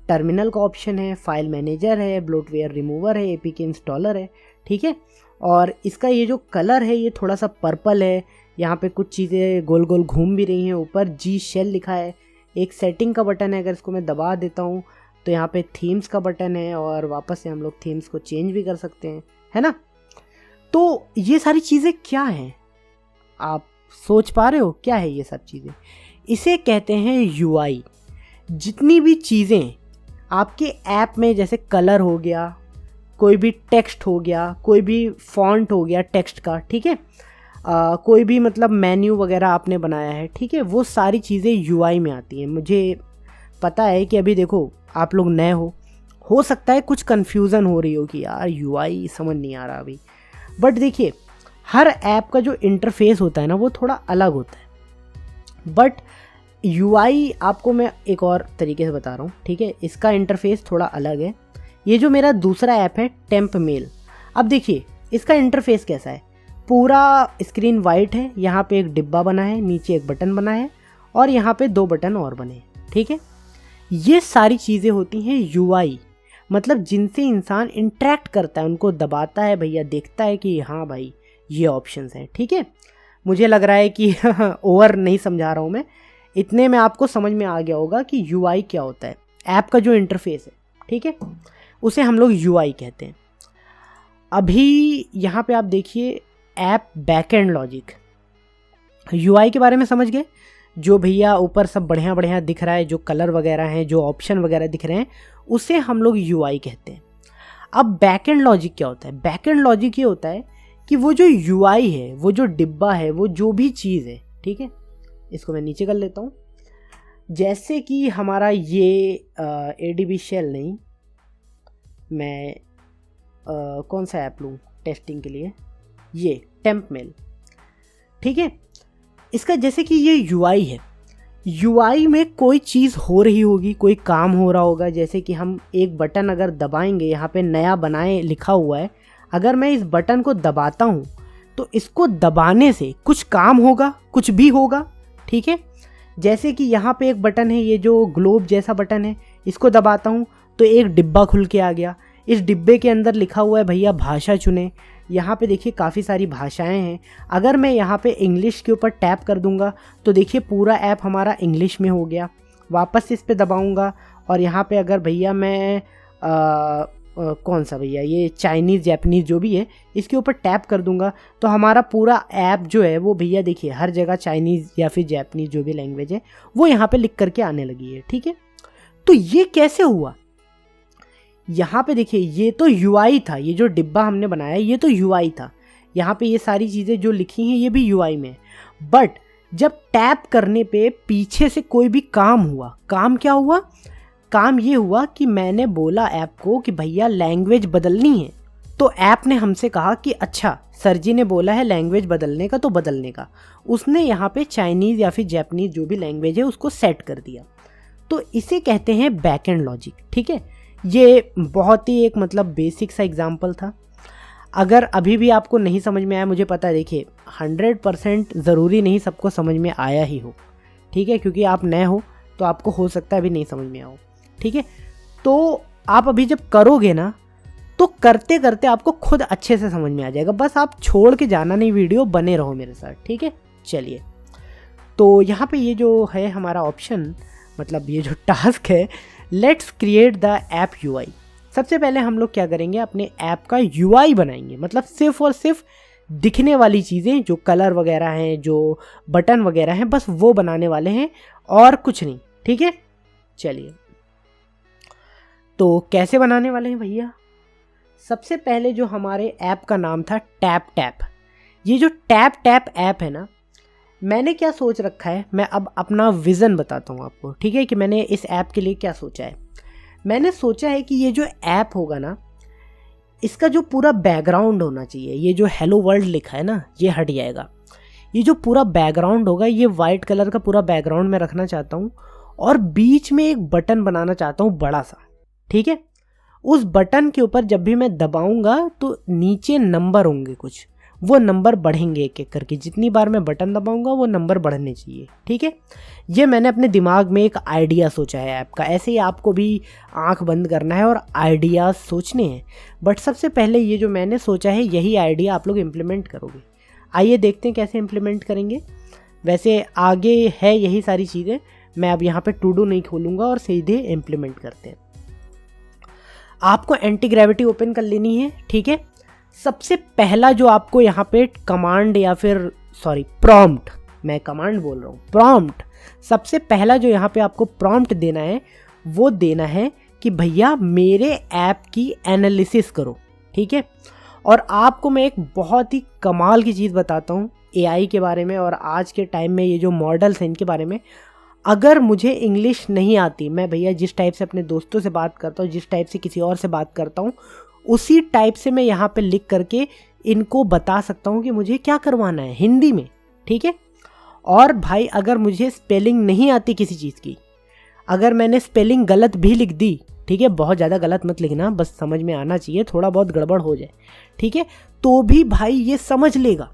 टर्मिनल का ऑप्शन है, फाइल मैनेजर है, ब्लोटवेयर रिमूवर है, APK इंस्टॉलर है। ठीक है, और इसका ये जो कलर है ये थोड़ा सा पर्पल है। यहाँ पे कुछ चीज़ें गोल गोल घूम भी रही हैं, ऊपर G शेल लिखा है। एक सेटिंग का बटन है, अगर इसको मैं दबा देता हूँ तो यहाँ पे थीम्स का बटन है और वापस से हम लोग थीम्स को चेंज भी कर सकते हैं, है ना। तो ये सारी चीज़ें क्या हैं, आप सोच पा रहे हो क्या है ये सब चीज़ें? इसे कहते हैं यूआई। जितनी भी चीज़ें आपके ऐप में, जैसे कलर हो गया, कोई भी टेक्स्ट हो गया, कोई भी फॉन्ट हो गया टेक्स्ट का, ठीक है, कोई भी मतलब मेन्यू वगैरह आपने बनाया है, ठीक है, वो सारी चीज़ें यूआई में आती हैं। मुझे पता है कि अभी देखो आप लोग नए हो सकता है कुछ कन्फ्यूज़न हो रही हो कि यार यूआई समझ नहीं आ रहा अभी, बट देखिए हर ऐप का जो इंटरफेस होता है ना वो थोड़ा अलग होता है। बट यूआई आपको मैं एक और तरीके से बता रहा हूँ। ठीक है, इसका इंटरफेस थोड़ा अलग है। ये जो मेरा दूसरा ऐप है टेम्प मेल, अब देखिए इसका इंटरफेस कैसा है। पूरा स्क्रीन वाइट है, यहाँ पे एक डिब्बा बना है, नीचे एक बटन बना है और यहाँ पे 2 बटन और बने हैं। ठीक है, ये सारी चीज़ें होती हैं यूआई, मतलब जिनसे इंसान इंटरेक्ट करता है, उनको दबाता है भैया, देखता है कि हाँ भाई ये ऑप्शंस हैं। ठीक है, मुझे लग रहा है कि ओवर नहीं समझा रहा हूँ मैं, इतने में आपको समझ में आ गया होगा कि यूआई क्या होता है। ऐप का जो इंटरफेस है, ठीक है, उसे हम लोग यूआई कहते हैं। अभी यहाँ पे आप देखिए ऐप बैकएंड लॉजिक, यूआई के बारे में समझ गए। जो भैया ऊपर सब बढ़िया बढ़िया दिख रहा है, जो कलर वगैरह हैं, जो ऑप्शन वगैरह दिख रहे हैं, उसे हम लोग यूआई कहते हैं। अब बैकएंड लॉजिक क्या होता है? बैकएंड लॉजिक ये होता है कि वो जो यूआई है, वो जो डिब्बा है, वो जो भी चीज़ है, ठीक है, इसको मैं नीचे कर लेता हूँ। जैसे कि हमारा ये ADB शेल नहीं, मैं कौन सा ऐप लूँ टेस्टिंग के लिए, ये टेम्प मेल। ठीक है, इसका जैसे कि ये यूआई है, यूआई में कोई चीज़ हो रही होगी, कोई काम हो रहा होगा। जैसे कि हम एक बटन अगर दबाएंगे, यहाँ पे नया बनाए लिखा हुआ है, अगर मैं इस बटन को दबाता हूँ तो इसको दबाने से कुछ काम होगा, कुछ भी होगा। ठीक है, जैसे कि यहाँ पे एक बटन है, ये जो ग्लोब जैसा बटन है, इसको दबाता हूँ तो एक डिब्बा खुल के आ गया। इस डिब्बे के अंदर लिखा हुआ है भैया भाषा चुने। यहाँ पे देखिए काफ़ी सारी भाषाएं हैं। अगर मैं यहाँ पे इंग्लिश के ऊपर टैप कर दूंगा तो देखिए पूरा ऐप हमारा इंग्लिश में हो गया। वापस इस पे दबाऊंगा और यहाँ पे अगर भैया मैं कौन सा भैया, ये चाइनीज़ जापानीज़ जो भी है, इसके ऊपर टैप कर दूंगा तो हमारा पूरा ऐप जो है वो भैया देखिए हर जगह चाइनीज़ या फिर जापानीज़ जो भी लैंग्वेज है वो यहाँ पे लिख करके आने लगी है। ठीक है, तो ये कैसे हुआ? यहाँ पे देखिए ये तो यूआई था, ये जो डिब्बा हमने बनाया ये तो यूआई था। यहाँ पे ये सारी चीज़ें जो लिखी हैं ये भी यूआई में। बट जब टैप करने पे पीछे से कोई भी काम हुआ, काम क्या हुआ? काम ये हुआ कि मैंने बोला ऐप को कि भैया लैंग्वेज बदलनी है, तो ऐप ने हमसे कहा कि अच्छा सर जी ने बोला है लैंग्वेज बदलने का तो बदलने का। उसने यहाँ पे चाइनीज़ या फिर जापानीज़ जो भी लैंग्वेज है उसको सेट कर दिया। तो इसे कहते हैं बैकएंड लॉजिक। ठीक है, ये बहुत ही एक मतलब बेसिक सा एग्जाम्पल था। अगर अभी भी आपको नहीं समझ में आया, मुझे पता है, देखिए 100% ज़रूरी नहीं सबको समझ में आया ही हो। ठीक है, क्योंकि आप नए हो तो आपको हो सकता है अभी नहीं समझ में आओ। ठीक है, तो आप अभी जब करोगे ना तो करते करते आपको खुद अच्छे से समझ में आ जाएगा, बस आप छोड़ के जाना नहीं, वीडियो बने रहो मेरे साथ, ठीक है। चलिए, तो यहाँ पे ये जो है हमारा ऑप्शन, मतलब ये जो टास्क है, let's create the app UI. सबसे पहले हम लोग क्या करेंगे, अपने ऐप का यूआई बनाएंगे, मतलब सिर्फ और सिर्फ दिखने वाली चीज़ें, जो कलर वगैरह हैं, जो बटन वगैरह हैं, बस वो बनाने वाले हैं और कुछ नहीं, ठीक है। चलिए, तो कैसे बनाने वाले हैं भैया। सबसे पहले जो हमारे ऐप का नाम था टैप टैप, ये जो टैप टैप ऐप है ना, मैंने क्या सोच रखा है, मैं अब अपना विज़न बताता हूँ आपको, ठीक है, कि मैंने इस ऐप के लिए क्या सोचा है। मैंने सोचा है कि ये जो ऐप होगा ना, इसका जो पूरा बैकग्राउंड होना चाहिए, ये जो हेलो वर्ल्ड लिखा है ना, ये हट जाएगा। ये जो पूरा बैकग्राउंड होगा, ये वाइट कलर का पूरा बैकग्राउंड मैं रखना चाहता हूँ, और बीच में एक बटन बनाना चाहता हूँ बड़ा सा, ठीक है। उस बटन के ऊपर जब भी मैं दबाऊंगा तो नीचे नंबर होंगे कुछ, वो नंबर बढ़ेंगे एक एक करके, जितनी बार मैं बटन दबाऊंगा वो नंबर बढ़ने चाहिए, ठीक है। ये मैंने अपने दिमाग में एक आइडिया सोचा है ऐप का। ऐसे ही आपको भी आंख बंद करना है और आइडियाज़ सोचने हैं, बट सबसे पहले ये जो मैंने सोचा है, यही आइडिया आप लोग इम्प्लीमेंट करोगे। आइए देखते हैं कैसे इम्प्लीमेंट करेंगे। वैसे आगे है यही सारी चीज़ें, मैं अब यहाँ पे टू डू नहीं खोलूँगा और सीधे इम्प्लीमेंट करते हैं। आपको एंटी ग्रेविटी ओपन कर लेनी है, ठीक है। सबसे पहला जो आपको यहाँ पे कमांड या फिर प्रॉम्प्ट, मैं कमांड बोल रहा हूँ, प्रॉम्प्ट, सबसे पहला जो यहाँ पे आपको प्रॉम्प्ट देना है, वो देना है कि भैया मेरे ऐप की एनालिसिस करो, ठीक है। और आपको मैं एक बहुत ही कमाल की चीज़ बताता हूँ एआई के बारे में, और आज के टाइम में ये जो मॉडल्स हैं इनके बारे में। अगर मुझे इंग्लिश नहीं आती, मैं भैया जिस टाइप से अपने दोस्तों से बात करता हूँ, जिस टाइप से किसी और से बात करता हूँ, उसी टाइप से मैं यहाँ पे लिख करके इनको बता सकता हूँ कि मुझे क्या करवाना है हिंदी में, ठीक है। और भाई अगर मुझे स्पेलिंग नहीं आती किसी चीज़ की, अगर मैंने स्पेलिंग गलत भी लिख दी, ठीक है, बहुत ज़्यादा गलत मत लिखना, बस समझ में आना चाहिए, थोड़ा बहुत गड़बड़ हो जाए, ठीक है, तो भी भाई ये समझ लेगा।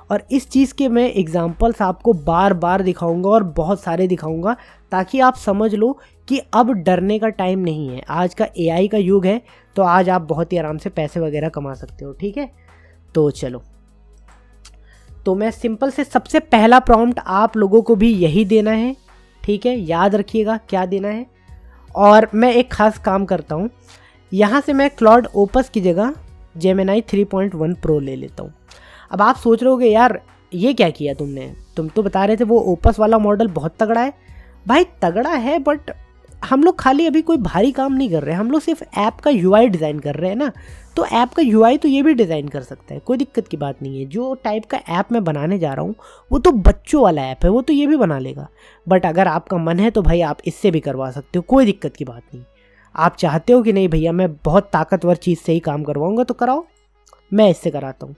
और इस चीज़ के मैं एग्जांपल्स आपको बार बार दिखाऊंगा और बहुत सारे दिखाऊंगा, ताकि आप समझ लो कि अब डरने का टाइम नहीं है। आज का एआई का युग है, तो आज आप बहुत ही आराम से पैसे वगैरह कमा सकते हो, ठीक है। तो चलो, तो मैं सिंपल से सबसे पहला प्रॉम्प्ट आप लोगों को भी यही देना है, ठीक है, याद रखिएगा क्या देना है। और मैं एक खास काम करता हूँ, यहाँ से मैं क्लॉड ओपस की जगह जेमिनी 3.1 प्रो ले लेता हूँ। अब आप सोच रहे होगे यार ये क्या किया तुमने, तुम तो बता रहे थे वो ओपस वाला मॉडल बहुत तगड़ा है। भाई तगड़ा है, बट हम लोग खाली अभी कोई भारी काम नहीं कर रहे हैं, हम लोग सिर्फ ऐप का यूआई डिज़ाइन कर रहे हैं ना। तो ऐप का यूआई तो ये भी डिज़ाइन कर सकता है, कोई दिक्कत की बात नहीं है। जो टाइप का ऐप मैं बनाने जा रहा हूँ वो तो बच्चों वाला ऐप है, वो तो ये भी बना लेगा। बट अगर आपका मन है तो भाई आप इससे भी करवा सकते हो, कोई दिक्कत की बात नहीं। आप चाहते हो कि नहीं भैया मैं बहुत ताकतवर चीज़ से ही काम करवाऊँगा, तो कराओ, मैं इससे कराता हूँ।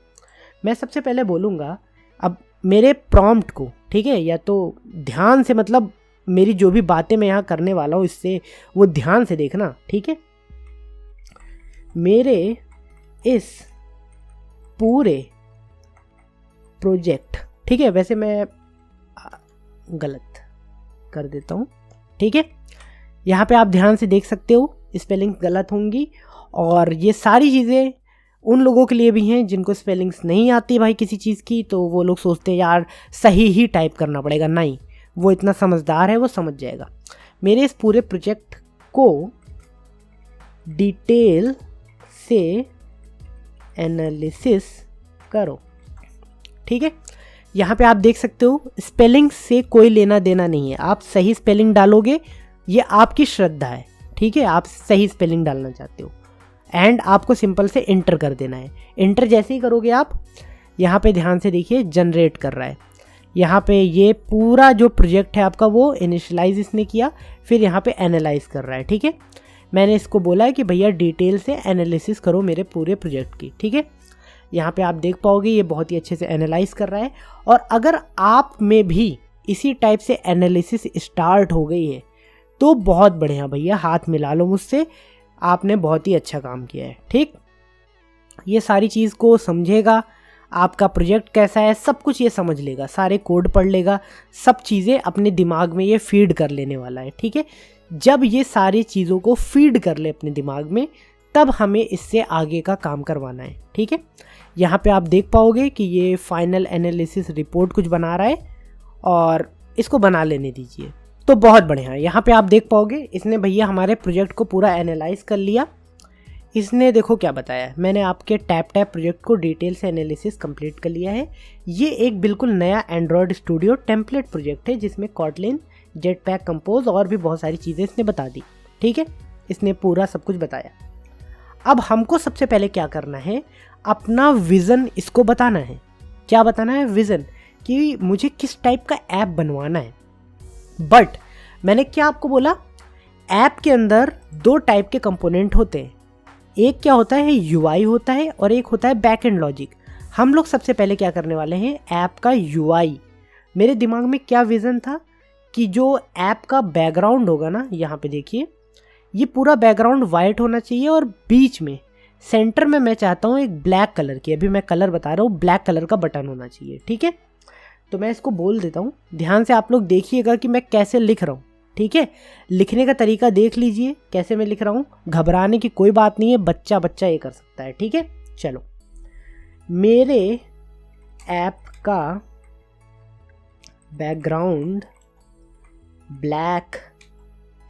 मैं सबसे पहले बोलूँगा अब मेरे प्रॉम्प्ट को, ठीक है, या तो ध्यान से, मतलब मेरी जो भी बातें मैं यहाँ करने वाला हूँ इससे वो ध्यान से देखना, ठीक है। मेरे इस पूरे प्रोजेक्ट, ठीक है, वैसे मैं गलत कर देता हूँ, ठीक है। यहाँ पे आप ध्यान से देख सकते हो स्पेलिंग गलत होंगी, और ये सारी चीज़ें उन लोगों के लिए भी हैं जिनको स्पेलिंग्स नहीं आती भाई किसी चीज़ की, तो वो लोग सोचते हैं यार सही ही टाइप करना पड़ेगा। नहीं, वो इतना समझदार है, वो समझ जाएगा। मेरे इस पूरे प्रोजेक्ट को डिटेल से एनालिसिस करो, ठीक है। यहाँ पे आप देख सकते हो स्पेलिंग से कोई लेना देना नहीं है, आप सही स्पेलिंग डालोगे, ये आपकी श्रद्धा है, ठीक है। आप सही स्पेलिंग डालना चाहते हो, एंड आपको सिंपल से इंटर कर देना है। इंटर जैसे ही करोगे आप, यहाँ पे ध्यान से देखिए जनरेट कर रहा है। यहाँ पे ये पूरा जो प्रोजेक्ट है आपका वो इनिशियलाइज इसने किया, फिर यहाँ पे एनालाइज कर रहा है, ठीक है। मैंने इसको बोला है कि भैया डिटेल से एनालिसिस करो मेरे पूरे प्रोजेक्ट की, ठीक है। यहाँ पे आप देख पाओगे ये बहुत ही अच्छे से एनालाइज कर रहा है। और अगर आप में भी इसी टाइप से एनालिसिस स्टार्ट हो गई है तो बहुत बढ़िया भैया, हाथ मिला लो मुझसे, आपने बहुत ही अच्छा काम किया है, ठीक। ये सारी चीज़ को समझेगा, आपका प्रोजेक्ट कैसा है सब कुछ ये समझ लेगा, सारे कोड पढ़ लेगा, सब चीज़ें अपने दिमाग में ये फीड कर लेने वाला है, ठीक है। जब ये सारी चीज़ों को फीड कर ले अपने दिमाग में, तब हमें इससे आगे का काम करवाना है। ठीक है, यहाँ पे आप देख पाओगे कि ये फाइनल एनालिसिस रिपोर्ट कुछ बना रहा है और इसको बना लेने दीजिए। तो बहुत बढ़िया है, यहाँ पे आप देख पाओगे इसने भैया हमारे प्रोजेक्ट को पूरा एनालाइज कर लिया। इसने देखो क्या बताया, मैंने आपके टैप प्रोजेक्ट को डिटेल से एनालिसिस कंप्लीट कर लिया है। ये एक बिल्कुल नया एंड्रॉयड स्टूडियो टेम्पलेट प्रोजेक्ट है जिसमें कॉटलिन, जेटपैक कंपोज और भी बहुत सारी चीज़ें इसने बता दी। ठीक है, इसने पूरा सब कुछ बताया। अब हमको सबसे पहले क्या करना है, अपना विज़न इसको बताना है। क्या बताना है? विज़न, कि मुझे किस टाइप का ऐप बनवाना है। बट मैंने क्या आपको बोला, ऐप के अंदर दो टाइप के कंपोनेंट होते हैं। एक क्या होता है, यूआई होता है, और एक होता है बैक एंड लॉजिक। हम लोग सबसे पहले क्या करने वाले हैं, ऐप का यूआई। मेरे दिमाग में क्या विज़न था कि जो ऐप का बैकग्राउंड होगा ना, यहाँ पे देखिए, ये पूरा बैकग्राउंड वाइट होना चाहिए और बीच में सेंटर में मैं चाहता हूँ एक ब्लैक कलर की, अभी मैं कलर बता रहा हूँ, ब्लैक कलर का बटन होना चाहिए। ठीक है, तो मैं इसको बोल देता हूँ, ध्यान से आप लोग देखिएगा कि मैं कैसे लिख रहा हूँ। ठीक है, लिखने का तरीका देख लीजिए कैसे मैं लिख रहा हूँ, घबराने की कोई बात नहीं है, बच्चा बच्चा ये कर सकता है। ठीक है, चलो, मेरे ऐप का बैकग्राउंड ब्लैक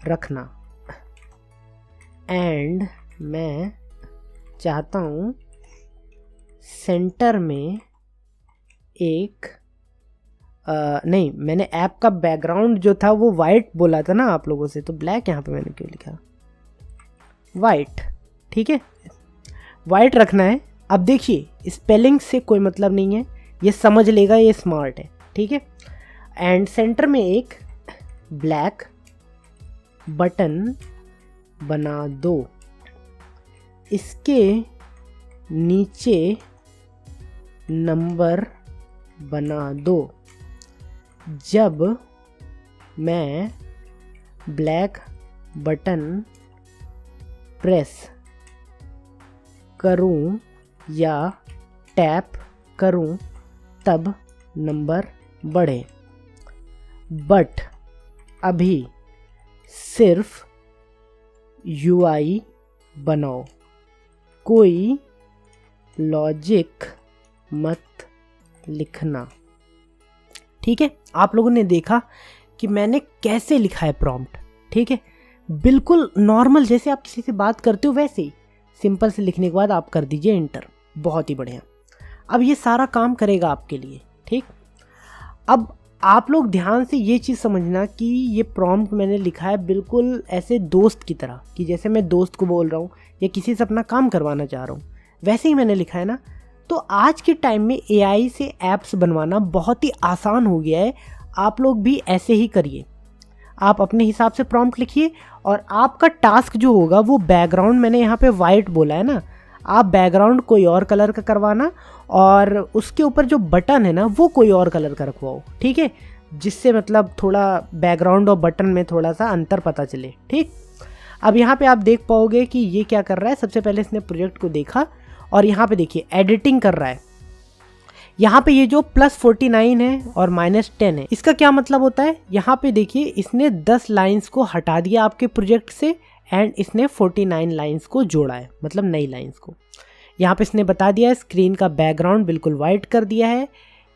रखना, एंड मैं चाहता हूँ सेंटर में एक नहीं, मैंने ऐप का बैकग्राउंड जो था वो वाइट बोला था ना आप लोगों से, तो ब्लैक यहाँ पे मैंने क्यों लिखा, वाइट। ठीक है, वाइट रखना है। अब देखिए, स्पेलिंग से कोई मतलब नहीं है, ये समझ लेगा, ये स्मार्ट है। ठीक है, एंड सेंटर में एक ब्लैक बटन बना दो, इसके नीचे नंबर बना दो। जब मैं ब्लैक बटन प्रेस करूं या टैप करूं तब नंबर बढ़े, बट अभी सिर्फ यूआई बनाओ, कोई लॉजिक मत लिखना। ठीक है, आप लोगों ने देखा कि मैंने कैसे लिखा है प्रॉम्प्ट। ठीक है, बिल्कुल नॉर्मल जैसे आप किसी से बात करते हो वैसे ही सिंपल से लिखने के बाद आप कर दीजिए एंटर। बहुत ही बढ़िया, अब ये सारा काम करेगा आपके लिए। ठीक, अब आप लोग ध्यान से ये चीज़ समझना कि ये प्रॉम्प्ट मैंने लिखा है बिल्कुल ऐसे दोस्त की तरह, कि जैसे मैं दोस्त को बोल रहा हूँ या किसी से अपना काम करवाना चाह रहा हूँ, वैसे ही मैंने लिखा है ना। तो आज के टाइम में एआई से ऐप्स बनवाना बहुत ही आसान हो गया है। आप लोग भी ऐसे ही करिए, आप अपने हिसाब से प्रॉम्प्ट लिखिए, और आपका टास्क जो होगा वो बैकग्राउंड, मैंने यहाँ पे वाइट बोला है ना, आप बैकग्राउंड कोई और कलर का करवाना, और उसके ऊपर जो बटन है ना वो कोई और कलर का रखवाओ। ठीक है, जिससे मतलब थोड़ा बैकग्राउंड और बटन में थोड़ा सा अंतर पता चले। ठीक, अब यहाँ पे आप देख पाओगे कि ये क्या कर रहा है। सबसे पहले इसने प्रोजेक्ट को देखा और यहाँ पे देखिए एडिटिंग कर रहा है। यहाँ पे ये जो +49 है और -10 है, इसका क्या मतलब होता है, यहाँ पे देखिए इसने 10 लाइंस को हटा दिया आपके प्रोजेक्ट से, एंड इसने 49 लाइंस को जोड़ा है, मतलब नई लाइंस को। यहाँ पे इसने बता दिया है स्क्रीन का बैकग्राउंड बिल्कुल वाइट कर दिया है,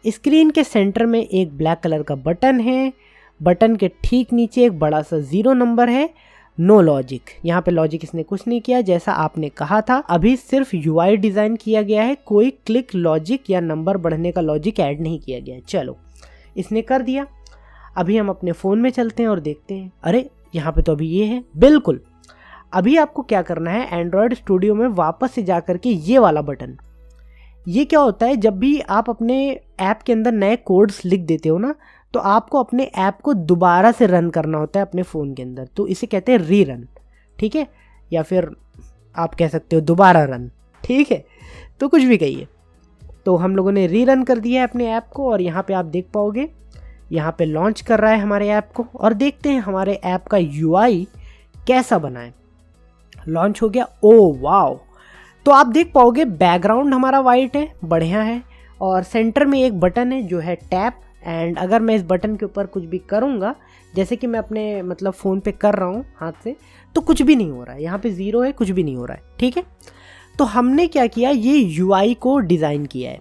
स्क्रीन के सेंटर में एक ब्लैक कलर का बटन है, बटन के ठीक नीचे एक बड़ा सा 0 नंबर है, नो लॉजिक। यहाँ पे लॉजिक इसने कुछ नहीं किया, जैसा आपने कहा था, अभी सिर्फ यूआई डिज़ाइन किया गया है, कोई क्लिक लॉजिक या नंबर बढ़ने का लॉजिक ऐड नहीं किया गया है। चलो, इसने कर दिया। अभी हम अपने फ़ोन में चलते हैं और देखते हैं, अरे यहाँ पे तो अभी ये है। बिल्कुल, अभी आपको क्या करना है, एंड्रॉयड स्टूडियो में वापस से जा करके ये वाला बटन, ये क्या होता है, जब भी आप अपने ऐप के अंदर नए कोड्स लिख देते हो ना, तो आपको अपने ऐप को दोबारा से रन करना होता है अपने फ़ोन के अंदर, तो इसे कहते हैं रीरन। ठीक है, या फिर आप कह सकते हो दोबारा रन। ठीक है, तो कुछ भी कहिए। तो हम लोगों ने रीरन कर दिया है अपने ऐप को, और यहाँ पे आप देख पाओगे यहाँ पे लॉन्च कर रहा है हमारे ऐप को, और देखते हैं हमारे ऐप का यूआई कैसा बना है। लॉन्च हो गया, ओ वाओ। तो आप देख पाओगे बैकग्राउंड हमारा वाइट है, बढ़िया है, और सेंटर में एक बटन है जो है टैप, एंड अगर मैं इस बटन के ऊपर कुछ भी करूँगा, जैसे कि मैं अपने मतलब फ़ोन पे कर रहा हूँ हाथ से, तो कुछ भी नहीं हो रहा है, यहाँ पे 0 है, कुछ भी नहीं हो रहा है, ठीक है। तो हमने क्या किया, ये यूआई को डिज़ाइन किया है।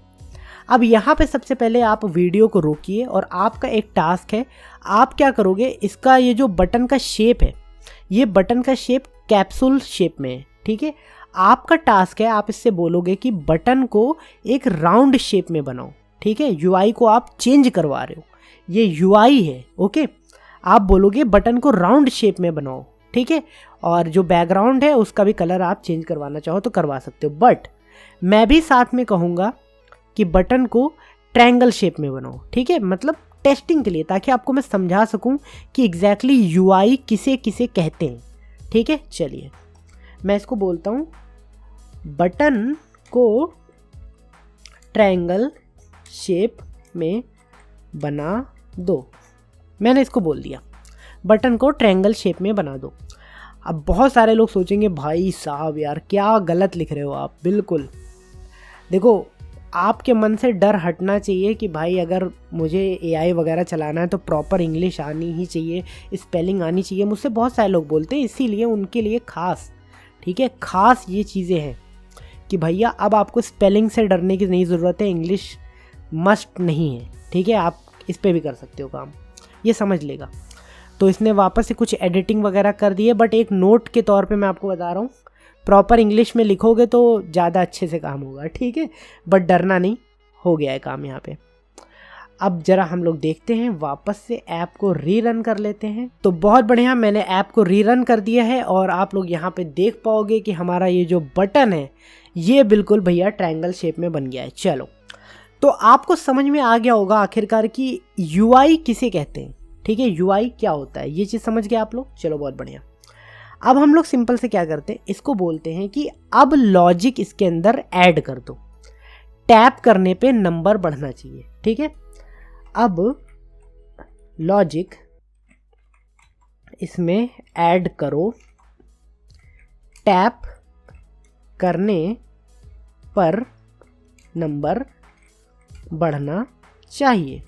अब यहाँ पे सबसे पहले आप वीडियो को रोकिए और आपका एक टास्क है, आप क्या करोगे, इसका ये जो बटन का शेप है, ये बटन का शेप कैप्सूल शेप में है, ठीक है। आपका टास्क है, आप इससे बोलोगे कि बटन को एक राउंड शेप में बनाओ, ठीक है। यूआई को आप चेंज करवा रहे हो, ये यूआई है, ओके। आप बोलोगे बटन को राउंड शेप में बनाओ, ठीक है। और जो बैकग्राउंड है उसका भी कलर आप चेंज करवाना चाहो तो करवा सकते हो, बट मैं भी साथ में कहूँगा कि बटन को ट्रायंगल शेप में बनाओ, ठीक है। मतलब टेस्टिंग के लिए, ताकि आपको मैं समझा सकूं कि एग्जैक्टली यूआई किसे किसे कहते हैं, ठीक है। चलिए मैं इसको बोलता हूं, बटन को ट्रायंगल शेप में बना दो। मैंने इसको बोल दिया, बटन को ट्रायंगल शेप में बना दो। अब बहुत सारे लोग सोचेंगे भाई साहब यार क्या गलत लिख रहे हो आप। बिल्कुल देखो, आपके मन से डर हटना चाहिए कि भाई अगर मुझे एआई वगैरह चलाना है तो प्रॉपर इंग्लिश आनी ही चाहिए, स्पेलिंग आनी चाहिए। मुझसे बहुत सारे लोग बोलते हैं, इसीलिए उनके लिए खास, ठीक है, खास ये चीज़ें हैं कि भैया अब आपको स्पेलिंग से डरने की नहीं ज़रूरत है, इंग्लिश मस्ट नहीं है, ठीक है। आप इस पर भी कर सकते हो काम, ये समझ लेगा। तो इसने वापस से कुछ एडिटिंग वगैरह कर दी है, बट एक नोट के तौर पे मैं आपको बता रहा हूँ, प्रॉपर इंग्लिश में लिखोगे तो ज़्यादा अच्छे से काम होगा, ठीक है। बट डरना नहीं, हो गया है काम यहाँ पे। अब ज़रा हम लोग देखते हैं, वापस से ऐप को रीरन कर लेते हैं। तो बहुत बढ़िया, मैंने ऐप को रीरन कर दिया है और आप लोग यहाँ पे देख पाओगे कि हमारा ये जो बटन है ये बिल्कुल भैया ट्रायंगल शेप में बन गया है। चलो, तो आपको समझ में आ गया होगा आखिरकार कि यूआई किसे कहते हैं, ठीक है। यूआई क्या होता है, ये चीज़ समझ गए आप लोग। चलो बहुत बढ़िया। अब हम लोग सिंपल से क्या करते हैं, इसको बोलते हैं कि अब लॉजिक इसके अंदर ऐड कर दो। टैप करने पे नंबर बढ़ना चाहिए, ठीक है। अब लॉजिक इसमें ऐड करो, टैप करने पर नंबर बढ़ना चाहिए।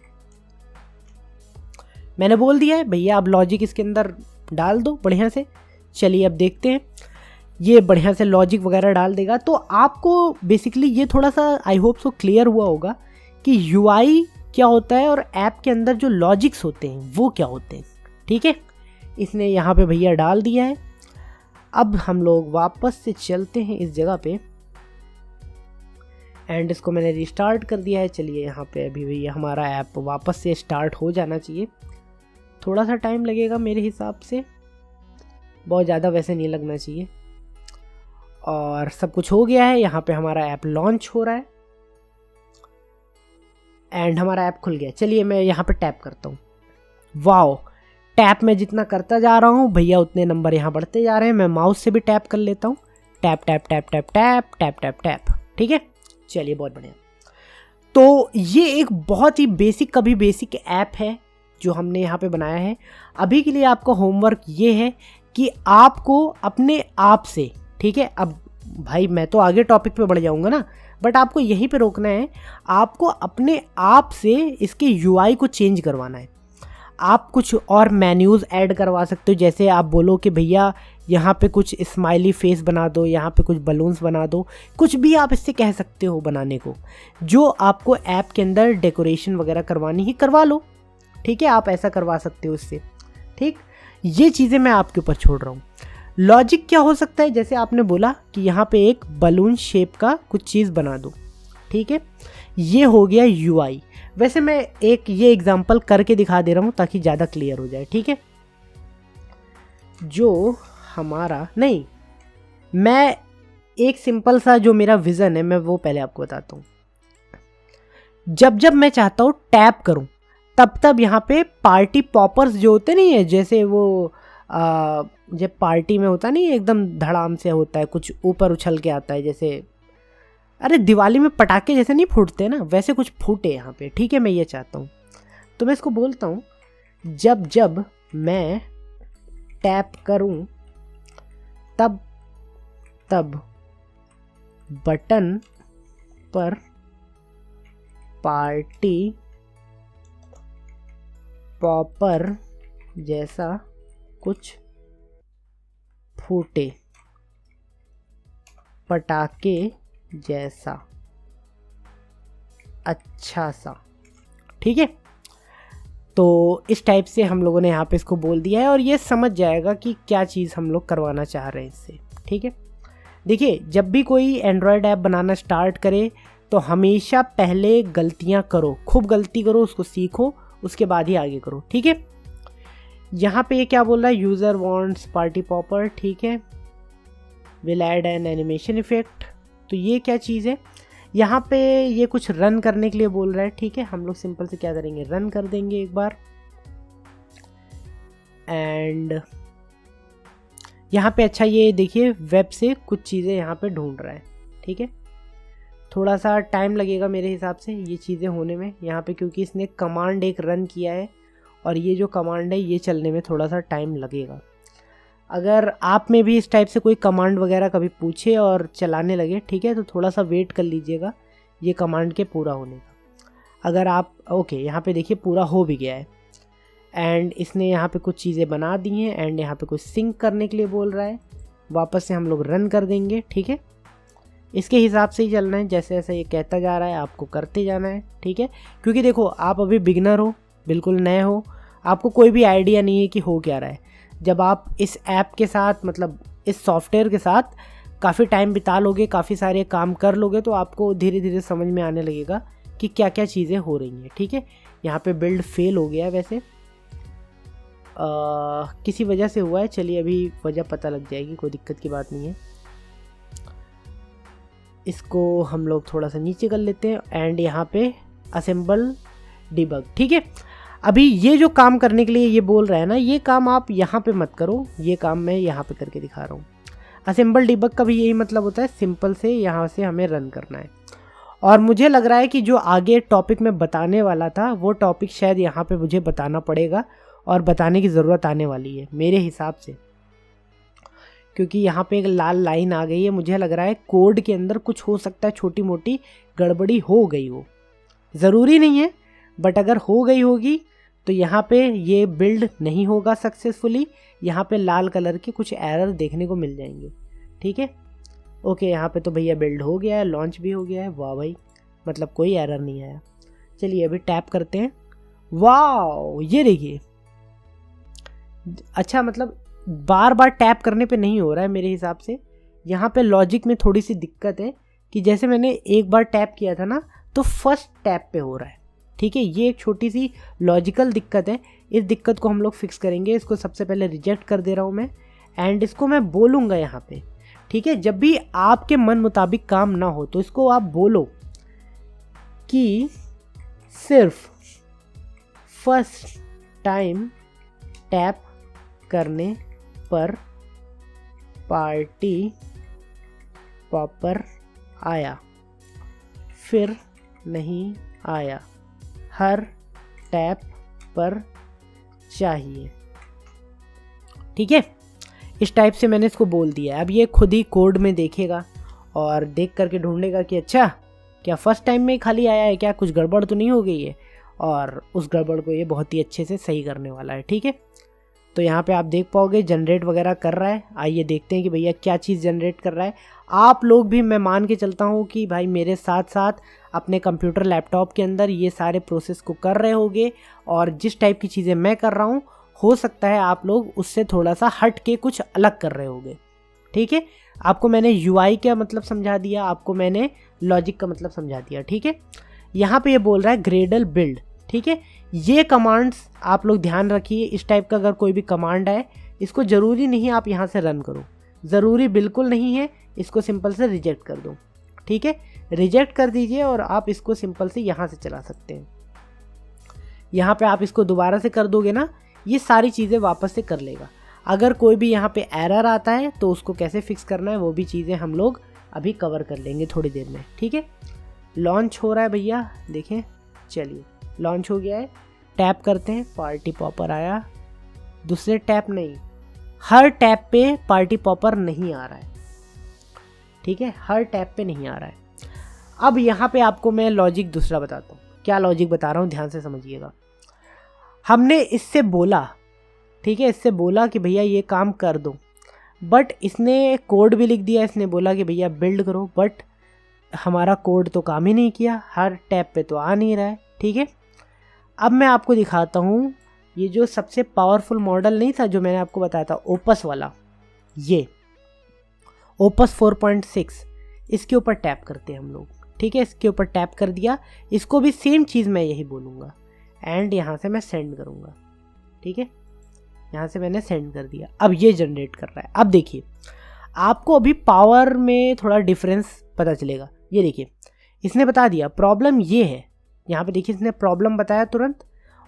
मैंने बोल दिया है भैया, अब लॉजिक इसके अंदर डाल दो बढ़िया से। चलिए अब देखते हैं, ये बढ़िया से लॉजिक वगैरह डाल देगा। तो आपको बेसिकली ये थोड़ा सा आई होप सो क्लियर हुआ होगा कि यूआई क्या होता है और ऐप के अंदर जो लॉजिक्स होते हैं वो क्या होते हैं, ठीक है। इसने यहाँ पे भैया डाल दिया है। अब हम लोग वापस से चलते हैं इस जगह पे, एंड इसको मैंने रिस्टार्ट कर दिया है। चलिए यहाँ पे अभी भैया हमारा ऐप वापस से स्टार्ट हो जाना चाहिए। थोड़ा सा टाइम लगेगा मेरे हिसाब से, बहुत ज़्यादा वैसे नहीं लगना चाहिए। और सब कुछ हो गया है, यहाँ पे हमारा ऐप लॉन्च हो रहा है एंड हमारा ऐप खुल गया। चलिए मैं यहाँ पे टैप करता हूँ। वाओ, टैप में जितना करता जा रहा हूँ भैया उतने नंबर यहाँ बढ़ते जा रहे हैं। मैं माउस से भी टैप कर लेता हूँ, tap tap tap tap tap tap tap tap, ठीक है। चलिए बहुत बढ़िया। तो ये एक बहुत ही बेसिक कभी बेसिक ऐप है जो हमने यहाँ पे बनाया है। अभी के लिए आपका होमवर्क ये है कि आपको अपने आप से, ठीक है, अब भाई मैं तो आगे टॉपिक पे बढ़ जाऊँगा ना, बट आपको यहीं पे रोकना है। आपको अपने आप से इसके यूआई को चेंज करवाना है। आप कुछ और मेन्यूज़ ऐड करवा सकते हो, जैसे आप बोलो कि भैया यहाँ पे कुछ स्माइली फेस बना दो, यहाँ पे कुछ बलून्स बना दो, कुछ भी आप इससे कह सकते हो बनाने को। जो आपको ऐप के अंदर डेकोरेशन वगैरह करवानी ही करवा लो, ठीक है, आप ऐसा करवा सकते हो इससे, ठीक। ये चीज़ें मैं आपके ऊपर छोड़ रहा हूँ। लॉजिक क्या हो सकता है, जैसे आपने बोला कि यहाँ पे एक बलून शेप का कुछ चीज़ बना दो, ठीक है, ये हो गया यूआई। वैसे मैं एक ये एग्जांपल करके दिखा दे रहा हूँ ताकि ज़्यादा क्लियर हो जाए, ठीक है। जो हमारा नहीं, मैं एक सिंपल सा जो मेरा विज़न है मैं वो पहले आपको बताता हूँ। जब जब मैं चाहता हूँ टैप करूँ तब तब यहाँ पे पार्टी पॉपर्स जो होते नहीं है, जैसे वो जब पार्टी में होता नहीं एकदम धड़ाम से होता है, कुछ ऊपर उछल के आता है, जैसे अरे दिवाली में पटाखे जैसे नहीं फूटते ना, वैसे कुछ फूटे यहाँ पे, ठीक है। मैं ये चाहता हूँ, तो मैं इसको बोलता हूँ जब जब मैं टैप करूँ तब तब बटन पर पार्टी पॉपर जैसा कुछ फूटे पटाखे जैसा अच्छा सा। ठीक है, तो इस टाइप से हम लोगों ने यहाँ पे इसको बोल दिया है और ये समझ जाएगा कि क्या चीज़ हम लोग करवाना चाह रहे हैं इससे। ठीक है, देखिए जब भी कोई एंड्रॉयड ऐप बनाना स्टार्ट करे तो हमेशा पहले गलतियाँ करो, खूब गलती करो, उसको सीखो, उसके बाद ही आगे करो। ठीक है, यहाँ पे ये क्या बोल रहा है, यूज़र वांट्स पार्टी पॉपर। ठीक है, will add an animation effect. तो ये क्या चीज़ है, यहाँ पे ये कुछ रन करने के लिए बोल रहा है। ठीक है, हम लोग सिंपल से क्या करेंगे, रन कर देंगे एक बार। एंड यहाँ पे अच्छा ये देखिए वेब से कुछ चीज़ें यहाँ पे ढूंढ रहा है। ठीक है, थोड़ा सा टाइम लगेगा मेरे हिसाब से ये चीज़ें होने में यहाँ पे, क्योंकि इसने कमांड एक रन किया है और ये जो कमांड है ये चलने में थोड़ा सा टाइम लगेगा। अगर आप में भी इस टाइप से कोई कमांड वगैरह कभी पूछे और चलाने लगे, ठीक है, तो थोड़ा सा वेट कर लीजिएगा ये कमांड के पूरा होने का। अगर आप ओके, यहाँ पे देखिए पूरा हो भी गया है एंड इसने यहाँ पे कुछ चीज़ें बना दी हैं एंड यहाँ पे कुछ सिंक करने के लिए बोल रहा है। वापस से हम लोग रन कर देंगे। ठीक है, इसके हिसाब से ही चलना है, जैसे जैसे ये कहता जा रहा है आपको करते जाना है। ठीक है, क्योंकि देखो आप अभी बिगनर हो, बिल्कुल नए हो, आपको कोई भी आइडिया नहीं है कि हो क्या रहा है। जब आप इस ऐप के साथ मतलब इस सॉफ्टवेयर के साथ काफ़ी टाइम बिता लोगे, काफ़ी सारे काम कर लोगे, तो आपको धीरे धीरे समझ में आने लगेगा कि क्या क्या चीज़ें हो रही हैं। ठीक है, यहाँ पे बिल्ड फेल हो गया है, वैसे किसी वजह से हुआ है, चलिए अभी वजह पता लग जाएगी, कोई दिक्कत की बात नहीं है। इसको हम लोग थोड़ा सा नीचे कर लेते हैं एंड यहाँ पे असेंबल डिबग। ठीक है, अभी ये जो काम करने के लिए ये बोल रहा है ना, ये काम आप यहाँ पे मत करो, ये काम मैं यहाँ पे करके दिखा रहा हूँ। असेंबल डिबग का भी यही मतलब होता है, सिंपल से यहाँ से हमें रन करना है। और मुझे लग रहा है कि जो आगे टॉपिक मैं बताने वाला था वो टॉपिक शायद यहाँ पे मुझे बताना पड़ेगा और बताने की ज़रूरत आने वाली है मेरे हिसाब से, क्योंकि यहाँ पे एक लाल लाइन आ गई है। मुझे लग रहा है कोड के अंदर कुछ हो सकता है, छोटी मोटी गड़बड़ी हो गई हो, ज़रूरी नहीं है बट अगर हो गई होगी तो यहाँ पे ये बिल्ड नहीं होगा सक्सेसफुली। यहाँ पे लाल कलर के कुछ एरर देखने को मिल जाएंगे। ठीक है, ओके, यहाँ पे तो भैया बिल्ड हो गया है, लॉन्च भी हो गया है, वाह भाई, मतलब कोई एरर नहीं आया। चलिए अभी टैप करते हैं, वाह ये देखिए, अच्छा मतलब बार बार टैप करने पे नहीं हो रहा है मेरे हिसाब से। यहाँ पे लॉजिक में थोड़ी सी दिक्कत है कि जैसे मैंने एक बार टैप किया था ना तो फर्स्ट टैप पे हो रहा है। ठीक है, ये एक छोटी सी लॉजिकल दिक्कत है, इस दिक्कत को हम लोग फिक्स करेंगे। इसको सबसे पहले रिजेक्ट कर दे रहा हूँ मैं एंड इसको मैं बोलूँगा यहाँ पे। ठीक है, जब भी आपके मन मुताबिक काम ना हो तो इसको आप बोलो कि सिर्फ फर्स्ट टाइम टैप करने पर पार्टी पॉपर आया, फिर नहीं आया, हर टैप पर चाहिए। ठीक है, इस टाइप से मैंने इसको बोल दिया है। अब ये खुद ही कोड में देखेगा और देख करके ढूंढेगा कि अच्छा क्या फर्स्ट टाइम में ही खाली आया है, क्या कुछ गड़बड़ तो नहीं हो गई है, और उस गड़बड़ को ये बहुत ही अच्छे से सही करने वाला है। ठीक है, तो यहाँ पे आप देख पाओगे जनरेट वगैरह कर रहा है। आइए देखते हैं कि भैया क्या चीज़ जनरेट कर रहा है। आप लोग भी, मैं मान के चलता हूँ कि भाई मेरे साथ साथ अपने कंप्यूटर लैपटॉप के अंदर ये सारे प्रोसेस को कर रहे होंगे, और जिस टाइप की चीज़ें मैं कर रहा हूँ हो सकता है आप लोग उससे थोड़ा सा हट के कुछ अलग कर रहे होंगे। ठीक है, आपको मैंने UI का मतलब समझा दिया, आपको मैंने लॉजिक का मतलब समझा दिया। ठीक है, यहाँ पे ये बोल रहा है ग्रेडल बिल्ड। ठीक है, ये कमांड्स आप लोग ध्यान रखिए, इस टाइप का अगर कोई भी कमांड है इसको ज़रूरी नहीं आप यहाँ से रन करो, ज़रूरी बिल्कुल नहीं है, इसको सिंपल से रिजेक्ट कर दो। ठीक है, रिजेक्ट कर दीजिए और आप इसको सिंपल से यहाँ से चला सकते हैं। यहाँ पे आप इसको दोबारा से कर दोगे ना, ये सारी चीज़ें वापस से कर लेगा। अगर कोई भी यहाँ पे एरर आता है तो उसको कैसे फिक्स करना है वो भी चीज़ें हम लोग अभी कवर कर लेंगे थोड़ी देर में। ठीक है, लॉन्च हो रहा है भैया, देखें, चलिए लॉन्च हो गया है। टैप करते हैं, पार्टी पॉपर आया, दूसरे टैप नहीं, हर टैप पे पार्टी पॉपर नहीं आ रहा है। ठीक है, हर टैप पे नहीं आ रहा है। अब यहाँ पे आपको मैं लॉजिक दूसरा बताता हूँ। क्या लॉजिक बता रहा हूँ, ध्यान से समझिएगा। हमने इससे बोला, ठीक है, इससे बोला कि भैया ये काम कर दो। बट इसने कोड भी लिख दिया, इसने बोला कि भैया बिल्ड करो, बट हमारा कोड तो काम ही नहीं किया, हर टैब पे तो आ नहीं रहा है। ठीक है, अब मैं आपको दिखाता हूँ ये जो सबसे पावरफुल मॉडल नहीं था जो मैंने आपको बताया था, ओपस वाला, ये ओपस 4.6, इसके ऊपर टैप करते हैं हम लोग। ठीक है, इसके ऊपर टैप कर दिया, इसको भी सेम चीज़ मैं यही बोलूँगा एंड यहाँ से मैं सेंड करूँगा। ठीक है, यहाँ से मैंने सेंड कर दिया, अब ये जनरेट कर रहा है। अब देखिए आपको अभी पावर में थोड़ा डिफरेंस पता चलेगा। ये देखिए इसने बता दिया प्रॉब्लम ये है, यहाँ पे देखिए इसने प्रॉब्लम बताया तुरंत,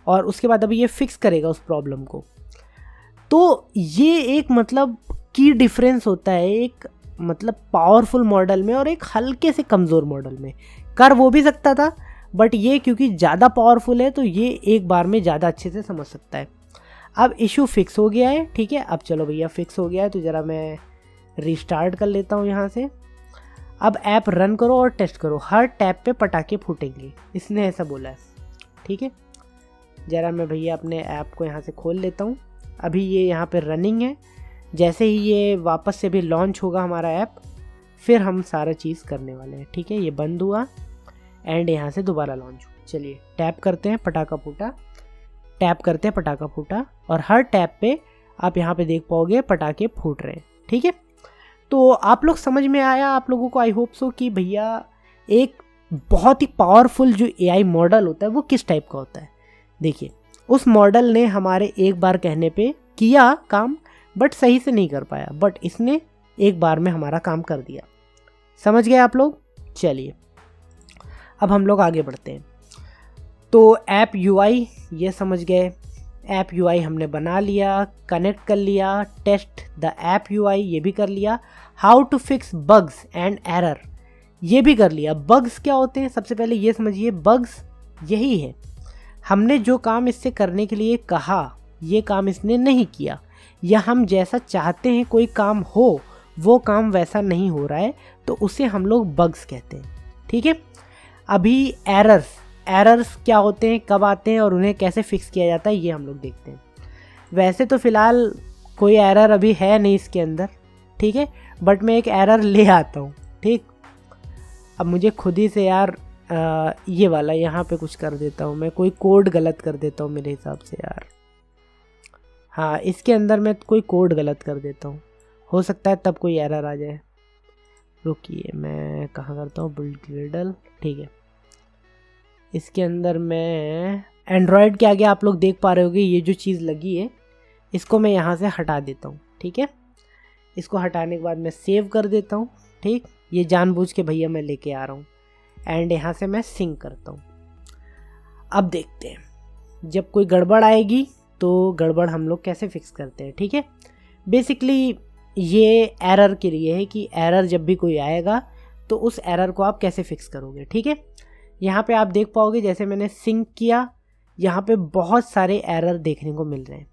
और उसके बाद अभी ये फिक्स करेगा उस प्रॉब्लम को। तो ये एक मतलब की डिफरेंस होता है एक मतलब पावरफुल मॉडल में और एक हल्के से कमज़ोर मॉडल में। कर वो भी सकता था, बट ये क्योंकि ज़्यादा पावरफुल है तो ये एक बार में ज़्यादा अच्छे से समझ सकता है। अब इशू फिक्स हो गया है। ठीक है, अब चलो भैया फिक्स हो गया है तो ज़रा मैं रिस्टार्ट कर लेता हूँ यहाँ से। अब ऐप रन करो और टेस्ट करो, हर टैब पे पटाखे फूटेंगे, इसने ऐसा बोला है। ठीक है, ज़रा मैं भैया अपने ऐप को यहाँ से खोल लेता हूँ। अभी ये यहाँ पे रनिंग है, जैसे ही ये वापस से भी लॉन्च होगा हमारा ऐप, फिर हम सारा चीज़ करने वाले हैं। ठीक है, ये बंद हुआ एंड यहाँ से दोबारा लॉन्च हुआ। चलिए टैप करते हैं, पटाखा फूटा, टैप करते हैं, पटाखा फूटा, और हर टैप पे आप यहाँ पे देख पाओगे पटाखे फूट रहे हैं। ठीक है, तो आप लोग समझ में आया आप लोगों को, आई होप सो, कि भैया एक बहुत ही पावरफुल जो एआई मॉडल होता है वो किस टाइप का होता है। देखिए उस मॉडल ने हमारे एक बार कहने पे किया काम, बट सही से नहीं कर पाया, बट इसने एक बार में हमारा काम कर दिया। समझ गए आप लोग? चलिए अब हम लोग आगे बढ़ते हैं। तो ऐप यूआई ये समझ गए, ऐप यूआई हमने बना लिया, कनेक्ट कर लिया, टेस्ट द ऐप यूआई ये भी कर लिया, how to fix bugs and error ये भी कर लिया। बग्स क्या होते हैं सबसे पहले ये समझिए, बग्स यही है, हमने जो काम इससे करने के लिए कहा ये काम इसने नहीं किया, या हम जैसा चाहते हैं कोई काम हो वो काम वैसा नहीं हो रहा है, तो उसे हम लोग बग्स कहते हैं। ठीक है, अभी एरर्स क्या होते हैं, कब आते हैं और उन्हें कैसे फिक्स किया जाता है ये हम लोग देखते हैं। वैसे तो फ़िलहाल कोई एरर अभी है नहीं इसके अंदर, ठीक है, बट मैं एक एरर ले आता हूँ। ठीक, अब मुझे खुद ही से यार ये वाला यहाँ पे कुछ कर देता हूँ मैं, कोई कोड गलत कर देता हूँ मेरे हिसाब से यार। हाँ, इसके अंदर मैं कोई कोड गलत कर देता हूँ, हो सकता है तब कोई एरर आ जाए। रुकिए मैं कहाँ करता हूँ, बिल्ड ग्रेडल। ठीक है, इसके अंदर मैं एंड्रॉयड के आगे आप लोग देख पा रहे होगे ये जो चीज़ लगी है, इसको मैं यहाँ से हटा देता हूँ। ठीक है, इसको हटाने के बाद मैं सेव कर देता हूँ। ठीक, ये जानबूझ के भैया मैं लेके आ रहा हूँ एंड यहाँ से मैं सिंक करता हूँ। अब देखते हैं जब कोई गड़बड़ आएगी तो गड़बड़ हम लोग कैसे फिक्स करते हैं। ठीक है, बेसिकली ये एरर के लिए है कि एरर जब भी कोई आएगा तो उस एरर को आप कैसे फिक्स करोगे। ठीक है, यहाँ पे आप देख पाओगे जैसे मैंने सिंक किया, यहाँ पे बहुत सारे एरर देखने को मिल रहे हैं,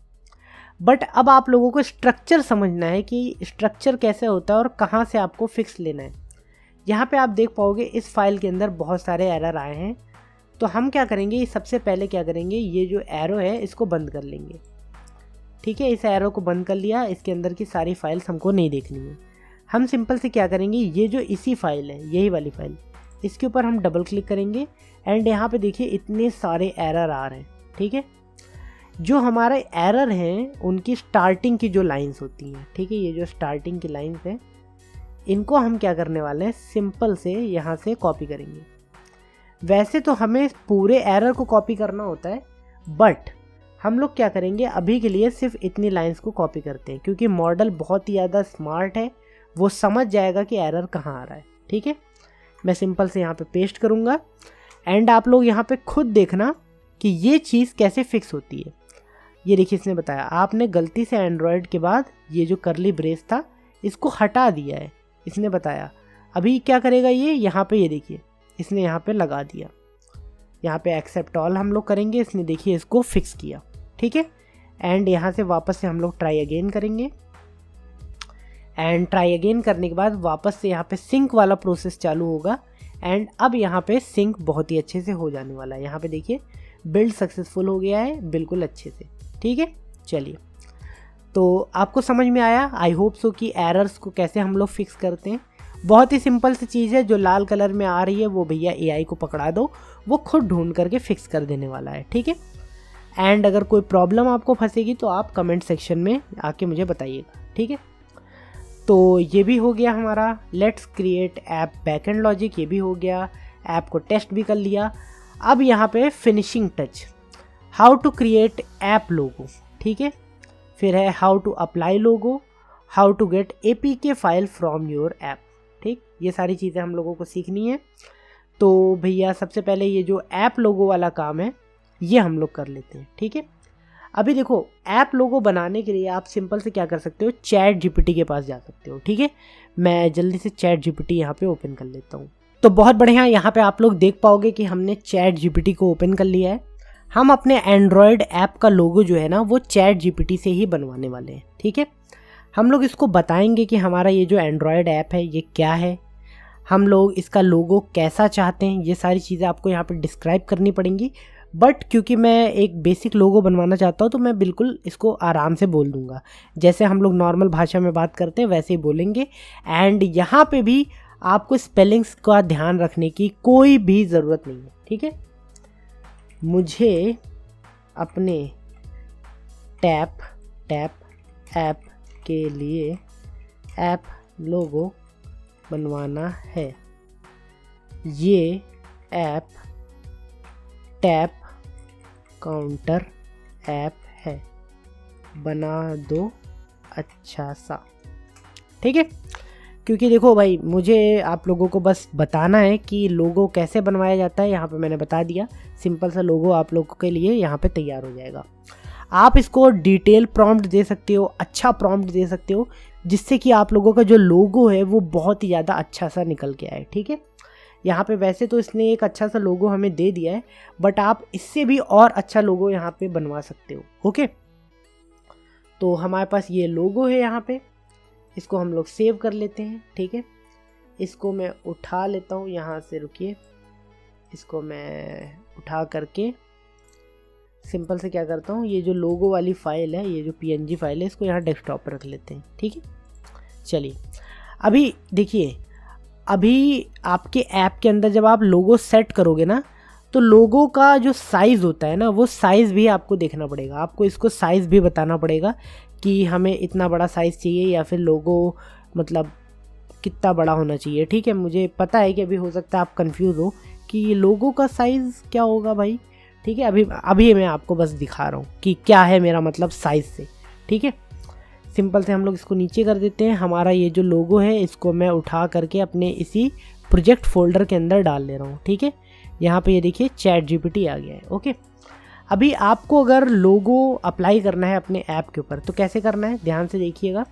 बट अब आप लोगों को स्ट्रक्चर समझना है कि स्ट्रक्चर कैसे होता है और कहाँ से आपको फिक्स लेना है। यहाँ पे आप देख पाओगे इस फाइल के अंदर बहुत सारे एरर आए हैं, तो हम क्या करेंगे, सबसे पहले क्या करेंगे, ये जो एरो है इसको बंद कर लेंगे। ठीक है, इस एरो को बंद कर लिया, इसके अंदर की सारी फाइल्स हमको नहीं देखनी है। हम सिंपल से क्या करेंगे, ये जो इसी फाइल है, यही वाली फाइल, इसके ऊपर हम डबल क्लिक करेंगे एंड यहाँ पे देखिए इतने सारे एरर आ रहे हैं। ठीक है, जो हमारे एरर हैं उनकी स्टार्टिंग की जो लाइंस होती हैं, ठीक है, ये जो स्टार्टिंग की लाइंस हैं इनको हम क्या करने वाले हैं, सिंपल से यहाँ से कॉपी करेंगे। वैसे तो हमें पूरे एरर को कॉपी करना होता है, बट हम लोग क्या करेंगे अभी के लिए सिर्फ इतनी लाइंस को कॉपी करते हैं, क्योंकि मॉडल बहुत ही ज़्यादा स्मार्ट है, वो समझ जाएगा कि एरर कहाँ आ रहा है। ठीक है, मैं सिंपल से यहाँ पे पेस्ट करूँगा एंड आप लोग यहाँ पे खुद देखना कि ये चीज़ कैसे फिक्स होती है। ये देखिए इसने बताया आपने गलती से एंड्रॉयड के बाद ये जो करली ब्रेस था इसको हटा दिया है, इसने बताया। अभी क्या करेगा ये, यहाँ पे ये देखिए इसने यहाँ पे लगा दिया, यहाँ पे एक्सेप्ट ऑल हम लोग करेंगे, इसने देखिए इसको फिक्स किया। ठीक है, एंड यहाँ से वापस से हम लोग ट्राई अगेन करेंगे एंड ट्राई अगेन करने के बाद वापस से यहाँ पे सिंक वाला प्रोसेस चालू होगा एंड अब यहाँ पे सिंक बहुत ही अच्छे से हो जाने वाला है। यहाँ पे देखिए बिल्ड सक्सेसफुल हो गया है बिल्कुल अच्छे से। ठीक है, चलिए तो आपको समझ में आया, आई होप सो, कि एरर्स को कैसे हम लोग फिक्स करते हैं। बहुत ही सिंपल सी चीज़ है, जो लाल कलर में आ रही है वो भैया एआई को पकड़ा दो, वो खुद ढूंढ करके फिक्स कर देने वाला है, ठीक है। एंड अगर कोई प्रॉब्लम आपको फंसेगी तो आप कमेंट सेक्शन में आके मुझे बताइएगा, ठीक है। तो ये भी हो गया हमारा let's create app backend logic, ये भी हो गया, ऐप को टेस्ट भी कर लिया। अब यहाँ पे finishing touch, how to create app logo, ठीक है। फिर है how to apply logo, how to get APK file from your app, ठीक। ये सारी चीज़ें हम लोगों को सीखनी है। तो भैया सबसे पहले ये जो ऐप लोगो वाला काम है ये हम लोग कर लेते हैं, ठीक है। अभी देखो, ऐप लोगो बनाने के लिए आप सिंपल से क्या कर सकते हो, चैट GPT के पास जा सकते हो, ठीक है। मैं जल्दी से चैट GPT यहाँ पे ओपन कर लेता हूँ। तो बहुत बढ़िया, यहाँ पे आप लोग देख पाओगे कि हमने चैट GPT को ओपन कर लिया है। हम अपने एंड्रॉयड ऐप का लोगो जो है ना वो चैट GPT से ही बनवाने वाले हैं, ठीक है। हम लोग इसको बताएंगे कि हमारा ये जो एंड्रॉयड ऐप है ये क्या है, हम लोग इसका लोगो कैसा चाहते हैं, ये सारी चीज़ें आपको यहाँ पे डिस्क्राइब करनी पड़ेंगी। बट क्योंकि मैं एक बेसिक लोगो बनवाना चाहता हूँ तो मैं बिल्कुल इसको आराम से बोल दूँगा, जैसे हम लोग नॉर्मल भाषा में बात करते हैं वैसे ही बोलेंगे। एंड यहाँ पे भी आपको स्पेलिंग्स का ध्यान रखने की कोई भी ज़रूरत नहीं है, ठीक है। मुझे अपने टैप ऐप के लिए ऐप लोगो बनवाना है, ये ऐप टैप काउंटर ऐप है, बना दो अच्छा सा, ठीक है। क्योंकि देखो भाई, मुझे आप लोगों को बस बताना है कि लोगो कैसे बनवाया जाता है। यहाँ पे मैंने बता दिया, सिंपल सा लोगो आप लोगों के लिए यहाँ पे तैयार हो जाएगा। आप इसको डिटेल प्रॉम्प्ट दे सकते हो, अच्छा प्रॉम्प्ट दे सकते हो, जिससे कि आप लोगों का जो लोगो है वो बहुत ही ज़्यादा अच्छा सा निकल के आए, ठीक है। यहाँ पे वैसे तो इसने एक अच्छा सा लोगो हमें दे दिया है, बट आप इससे भी और अच्छा लोगो यहाँ पे बनवा सकते हो, ओके। तो हमारे पास ये लोगो है यहाँ पे, इसको हम लोग सेव कर लेते हैं, ठीक है। इसको मैं उठा लेता हूँ यहाँ से, रुकिए, इसको मैं उठा करके सिंपल से क्या करता हूँ, ये जो लोगो वाली फाइल है, ये जो PNG फाइल है, इसको यहाँ डेस्कटॉप पर रख लेते हैं, ठीक है। चलिए, अभी देखिए, अभी आपके ऐप के अंदर जब आप लोगो सेट करोगे ना, तो लोगो का जो साइज़ होता है ना, वो साइज़ भी आपको देखना पड़ेगा। आपको इसको साइज़ भी बताना पड़ेगा कि हमें इतना बड़ा साइज़ चाहिए, या फिर लोगो मतलब कितना बड़ा होना चाहिए, ठीक है। मुझे पता है कि अभी हो सकता है आप कंफ्यूज हो कि ये लोगो का साइज़ क्या होगा भाई, ठीक है। अभी मैं आपको बस दिखा रहा हूँ कि क्या है मेरा मतलब साइज़ से, ठीक है। सिंपल से हम लोग इसको नीचे कर देते हैं। हमारा ये जो लोगो है इसको मैं उठा करके अपने इसी प्रोजेक्ट फोल्डर के अंदर डाल ले रहा हूँ, ठीक है। यहाँ पे ये देखिए चैट GPT आ गया है, ओके। अभी आपको अगर लोगो अप्लाई करना है अपने ऐप के ऊपर तो कैसे करना है, ध्यान से देखिएगा।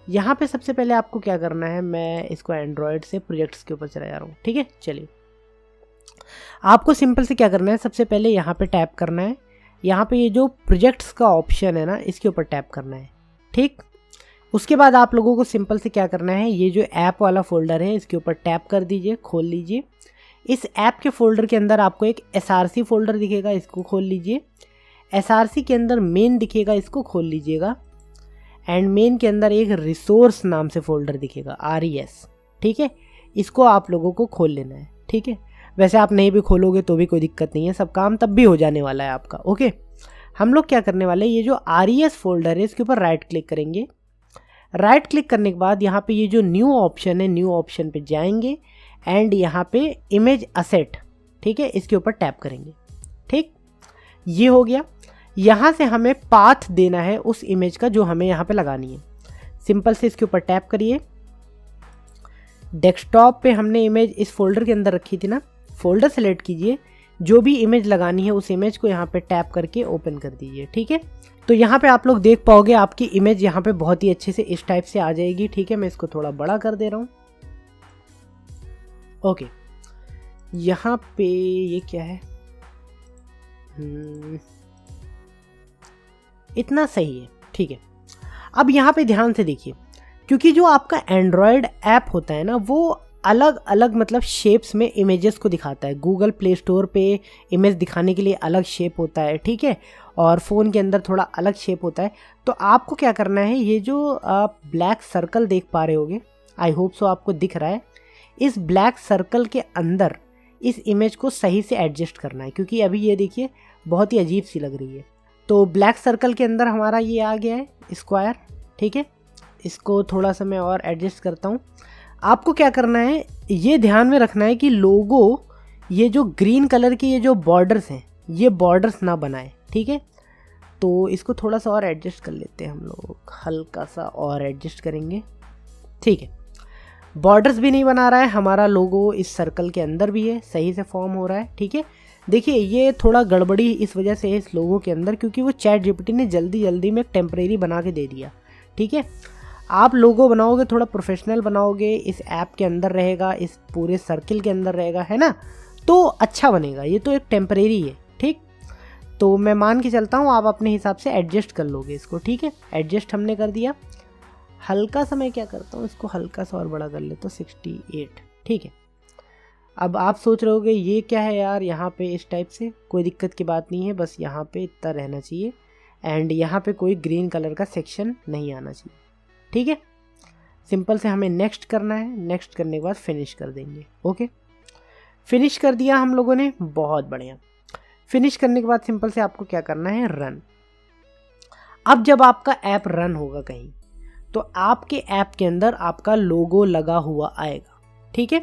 यहाँ पे सबसे पहले आपको क्या करना है, मैं इसको एंड्रॉयड से प्रोजेक्ट्स के ऊपर चला जा रहा हूँ, ठीक है। चलिए, आपको सिंपल से क्या करना है, सबसे पहले यहाँ पे टैप करना है, यहाँ पे ये जो प्रोजेक्ट्स का ऑप्शन है ना, इसके ऊपर टैप करना है, ठीक। उसके बाद आप लोगों को सिंपल से क्या करना है, ये जो ऐप वाला फोल्डर है इसके ऊपर टैप कर दीजिए, खोल लीजिए। इस ऐप के फोल्डर के अंदर आपको एक SRC फोल्डर दिखेगा, इसको खोल लीजिए। SRC के अंदर मेन दिखेगा, इसको खोल लीजिएगा। एंड मेन के अंदर एक रिसोर्स नाम से फोल्डर दिखेगा, RES, ठीक है। इसको आप लोगों को खोल लेना है, ठीक है। वैसे आप नहीं भी खोलोगे तो भी कोई दिक्कत नहीं है, सब काम तब भी हो जाने वाला है आपका, ओके। हम लोग क्या करने वाले हैं, ये जो RES फोल्डर है इसके ऊपर राइट क्लिक करेंगे। राइट क्लिक करने के बाद यहाँ पे ये जो न्यू ऑप्शन है, न्यू ऑप्शन पे जाएंगे एंड यहाँ पे इमेज असेट, ठीक है, इसके ऊपर टैप करेंगे, ठीक। ये हो गया। यहाँ से हमें पाथ देना है उस इमेज का जो हमें यहाँ पे लगानी है। सिंपल से इसके ऊपर टैप करिए। डेस्कटॉप पे हमने इमेज इस फोल्डर के अंदर रखी थी ना, फोल्डर सेलेक्ट कीजिए, जो भी इमेज लगानी है उस इमेज को यहाँ पे टैप करके ओपन कर दीजिए, ठीक है। तो यहाँ पे आप लोग देख पाओगे आपकी इमेज यहाँ पे बहुत ही अच्छे से इस टाइप से आ जाएगी, ठीक है। मैं इसको थोड़ा बड़ा कर दे रहा हूँ, ओके। यहाँ पे ये क्या है, इतना सही है, ठीक है। अब यहाँ पे ध्यान से देखिए, क्योंकि जो आपका एंड्रॉयड ऐप होता है ना वो अलग अलग मतलब शेप्स में इमेजेस को दिखाता है। गूगल प्ले स्टोर पे इमेज दिखाने के लिए अलग शेप होता है, ठीक है, और फ़ोन के अंदर थोड़ा अलग शेप होता है। तो आपको क्या करना है, ये जो आप ब्लैक सर्कल देख पा रहे होगे, आई होप सो आपको दिख रहा है, इस ब्लैक सर्कल के अंदर इस इमेज को सही से एडजस्ट करना है, क्योंकि अभी ये देखिए बहुत ही अजीब सी लग रही है। तो ब्लैक सर्कल के अंदर हमारा ये आ गया है स्क्वायर, ठीक है। इसको थोड़ा सा मैं और एडजस्ट करता हूँ। आपको क्या करना है, ये ध्यान में रखना है कि लोगो ये जो ग्रीन कलर के ये जो बॉर्डर्स हैं, ये बॉर्डर्स ना बनाए, ठीक है। तो इसको थोड़ा सा और एडजस्ट कर लेते हैं हम लोग, हल्का सा और एडजस्ट करेंगे, ठीक है। बॉर्डर्स भी नहीं बना रहा है, हमारा लोगो इस सर्कल के अंदर भी है, सही से फॉर्म हो रहा है, ठीक है। देखिए ये थोड़ा गड़बड़ी इस वजह से है इस लोगो के अंदर, क्योंकि वो चैट जीपीटी ने जल्दी जल्दी में टेम्परेरी बना के दे दिया, ठीक है। आप लोगो बनाओगे थोड़ा प्रोफेशनल बनाओगे, इस ऐप के अंदर रहेगा, इस पूरे सर्किल के अंदर रहेगा, है ना, तो अच्छा बनेगा। ये तो एक टेम्परेरी है, ठीक। तो मैं मान के चलता हूँ, आप अपने हिसाब से एडजस्ट कर लोगे इसको, ठीक है। एडजस्ट हमने कर दिया। हल्का सा मैं क्या करता हूँ, इसको हल्का सा और बड़ा कर लेता हूँ, 68, ठीक है। अब आप सोच रहे होगे ये क्या है यार, यहाँ पे इस टाइप से, कोई दिक्कत की बात नहीं है, बस यहाँ पे इतना रहना चाहिए एंड यहाँ पे कोई ग्रीन कलर का सेक्शन नहीं आना चाहिए, ठीक है। सिंपल से हमें नेक्स्ट करना है, नेक्स्ट करने के बाद फिनिश कर देंगे, ओके। फिनिश कर दिया हम लोगों ने, बहुत बढ़िया। फिनिश करने के बाद सिंपल से आपको क्या करना है, रन। अब जब आपका ऐप रन होगा कहीं, तो आपके ऐप के अंदर आपका लोगो लगा हुआ आएगा, ठीक है,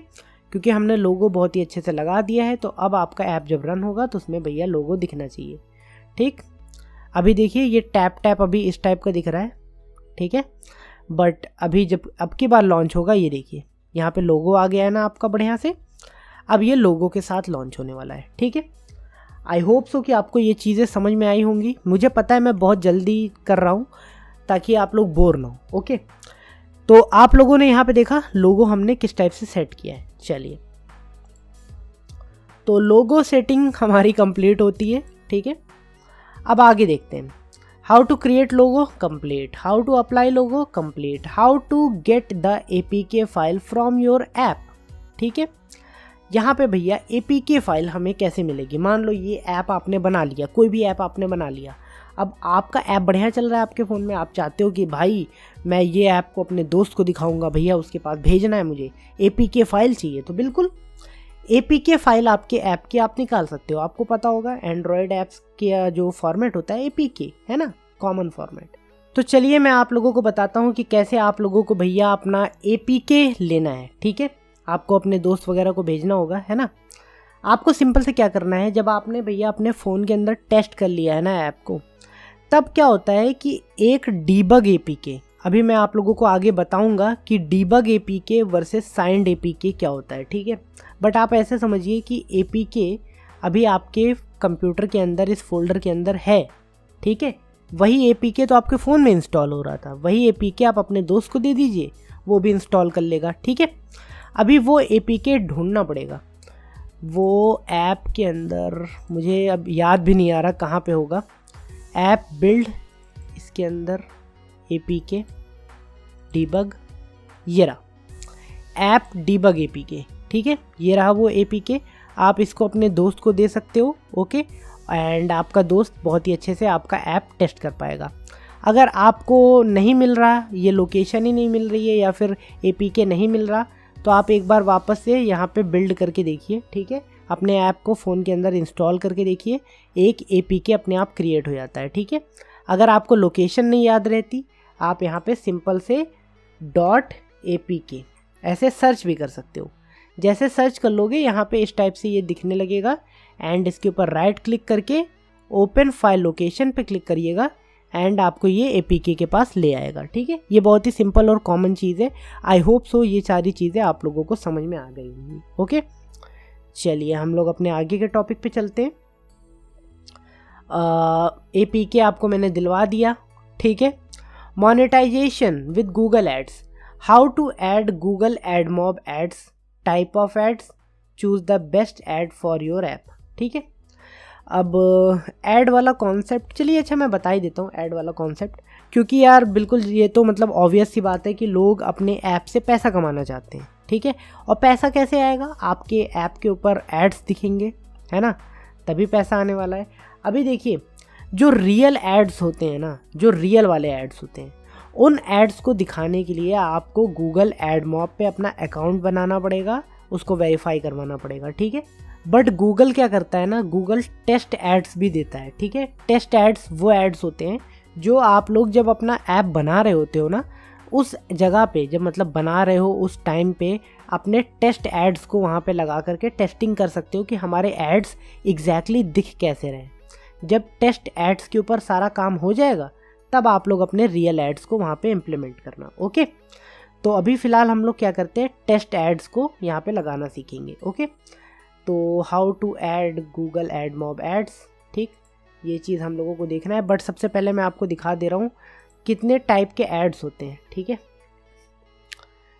क्योंकि हमने लोगो बहुत ही अच्छे से लगा दिया है। तो अब आपका ऐप जब रन होगा तो उसमें भैया लोगो दिखना चाहिए, ठीक। अभी देखिए ये टैप टैप अभी इस टाइप का दिख रहा है, ठीक है, बट अभी जब अब की बार लॉन्च होगा, ये देखिए यहाँ पे लोगो आ गया है ना आपका बढ़िया से। अब ये लोगो के साथ लॉन्च होने वाला है, ठीक है। आई होप सो कि आपको ये चीज़ें समझ में आई होंगी। मुझे पता है मैं बहुत जल्दी कर रहा हूँ ताकि आप लोग बोर ना हो, ओके। तो आप लोगों ने यहाँ पे देखा लोगो हमने किस टाइप से सेट किया है। चलिए, तो लोगो सेटिंग हमारी कंप्लीट होती है, ठीक है। अब आगे देखते हैं। How to create logo complete, how to apply logo complete, how to get the APK file from your app, ठीक है। यहाँ पे भैया एपीके फाइल हमें कैसे मिलेगी। मान लो ये ऐप आपने बना लिया, कोई भी ऐप आपने बना लिया, अब आपका ऐप बढ़िया चल रहा है आपके फ़ोन में, आप चाहते हो कि भाई मैं ये ऐप को अपने दोस्त को दिखाऊंगा, भैया उसके पास भेजना है, मुझे एपीके फाइल चाहिए, तो बिल्कुल एपीके फाइल आपके ऐप की आप निकाल सकते हो। आपको पता होगा एंड्रॉयड ऐप्स का जो फॉर्मेट होता है एपीके है ना, कॉमन फॉर्मेट। तो चलिए मैं आप लोगों को बताता हूँ कि कैसे आप लोगों को भैया अपना एपीके लेना है, ठीक है। आपको अपने दोस्त वगैरह को भेजना होगा, है ना। आपको सिंपल से क्या करना है, जब आपने भैया अपने फ़ोन के अंदर टेस्ट कर लिया है ना ऐप को, तब क्या होता है कि एक डीबग एपीके, अभी मैं आप लोगों को आगे बताऊंगा कि debug APK versus signed APK क्या होता है, ठीक है। बट आप ऐसे समझिए कि एपीके अभी आपके कंप्यूटर के अंदर इस फोल्डर के अंदर है, ठीक है। वही एपीके तो आपके फ़ोन में इंस्टॉल हो रहा था, वही एपीके आप अपने दोस्त को दे दीजिए, वो भी इंस्टॉल कर लेगा, ठीक है। अभी वो एपीके ढूंढना पड़ेगा, वो ऐप के अंदर मुझे अब याद भी नहीं आ रहा कहाँ पे होगा। ऐप बिल्ड, इसके अंदर एपीके डीबग, ये रहा ऐप डीबग एपीके, ठीक है। ये रहा वो एपीके, आप इसको अपने दोस्त को दे सकते हो, ओके। एंड आपका दोस्त बहुत ही अच्छे से आपका ऐप टेस्ट कर पाएगा। अगर आपको नहीं मिल रहा, ये लोकेशन ही नहीं मिल रही है या फिर एपीके नहीं मिल रहा, तो आप एक बार वापस से यहाँ पे बिल्ड करके देखिए, ठीक है। अपने ऐप को फ़ोन के अंदर इंस्टॉल करके देखिए, एक एपीके अपने आप क्रिएट हो जाता है, ठीक है। अगर आपको लोकेशन नहीं याद रहती, आप यहाँ पे सिंपल से .apk ऐसे सर्च भी कर सकते हो। जैसे सर्च कर लोगे यहाँ पे इस टाइप से ये दिखने लगेगा एंड इसके ऊपर राइट क्लिक करके ओपन फाइल लोकेशन पे क्लिक करिएगा एंड आपको ये एपीके के पास ले आएगा, ठीक है। ये बहुत ही सिंपल और कॉमन चीज़ है। आई होप सो ये सारी चीज़ें आप लोगों को समझ में आ गई होंगी, ओके। चलिए हम लोग अपने आगे के टॉपिक पे चलते हैं। एपीके आपको मैंने दिलवा दिया, ठीक है। Monetisation with Google ads, how to add Google AdMob ads, type of ads, choose the best ad for your app, ठीक है। अब ऐड वाला कॉन्सेप्ट, चलिए अच्छा मैं बता ही देता हूँ ऐड वाला कॉन्सेप्ट, क्योंकि यार बिल्कुल ये तो मतलब ऑब्वियस सी बात है कि लोग अपने ऐप से पैसा कमाना चाहते हैं, ठीक है। और पैसा कैसे आएगा, आपके ऐप के ऊपर एड्स दिखेंगे, है ना, तभी पैसा आने वाला है। अभी देखिए जो रियल एड्स होते हैं ना, जो रियल वाले एड्स होते हैं, उन एड्स को दिखाने के लिए आपको गूगल एडमॉब पे अपना अकाउंट बनाना पड़ेगा, उसको वेरीफाई करवाना पड़ेगा, ठीक है। बट गूगल क्या करता है ना, गूगल टेस्ट एड्स भी देता है, ठीक है। टेस्ट एड्स वो एड्स होते हैं जो आप लोग जब अपना ऐप बना रहे होते हो ना, उस जगह पे जब मतलब बना रहे हो उस टाइम पे अपने टेस्ट एड्स को वहाँ पे लगा करके टेस्टिंग कर सकते हो कि हमारे एड्स एग्जैक्टली दिख कैसे रहे। जब टेस्ट एड्स के ऊपर सारा काम हो जाएगा तब आप लोग अपने रियल एड्स को वहाँ पे इम्प्लीमेंट करना, ओके। तो अभी फ़िलहाल हम लोग क्या करते हैं, टेस्ट एड्स को यहाँ पे लगाना सीखेंगे, ओके। तो how to add Google AdMob ads, ठीक, ये चीज़ हम लोगों को देखना है। बट सबसे पहले मैं आपको दिखा दे रहा हूँ कितने टाइप के एड्स होते हैं, ठीक है।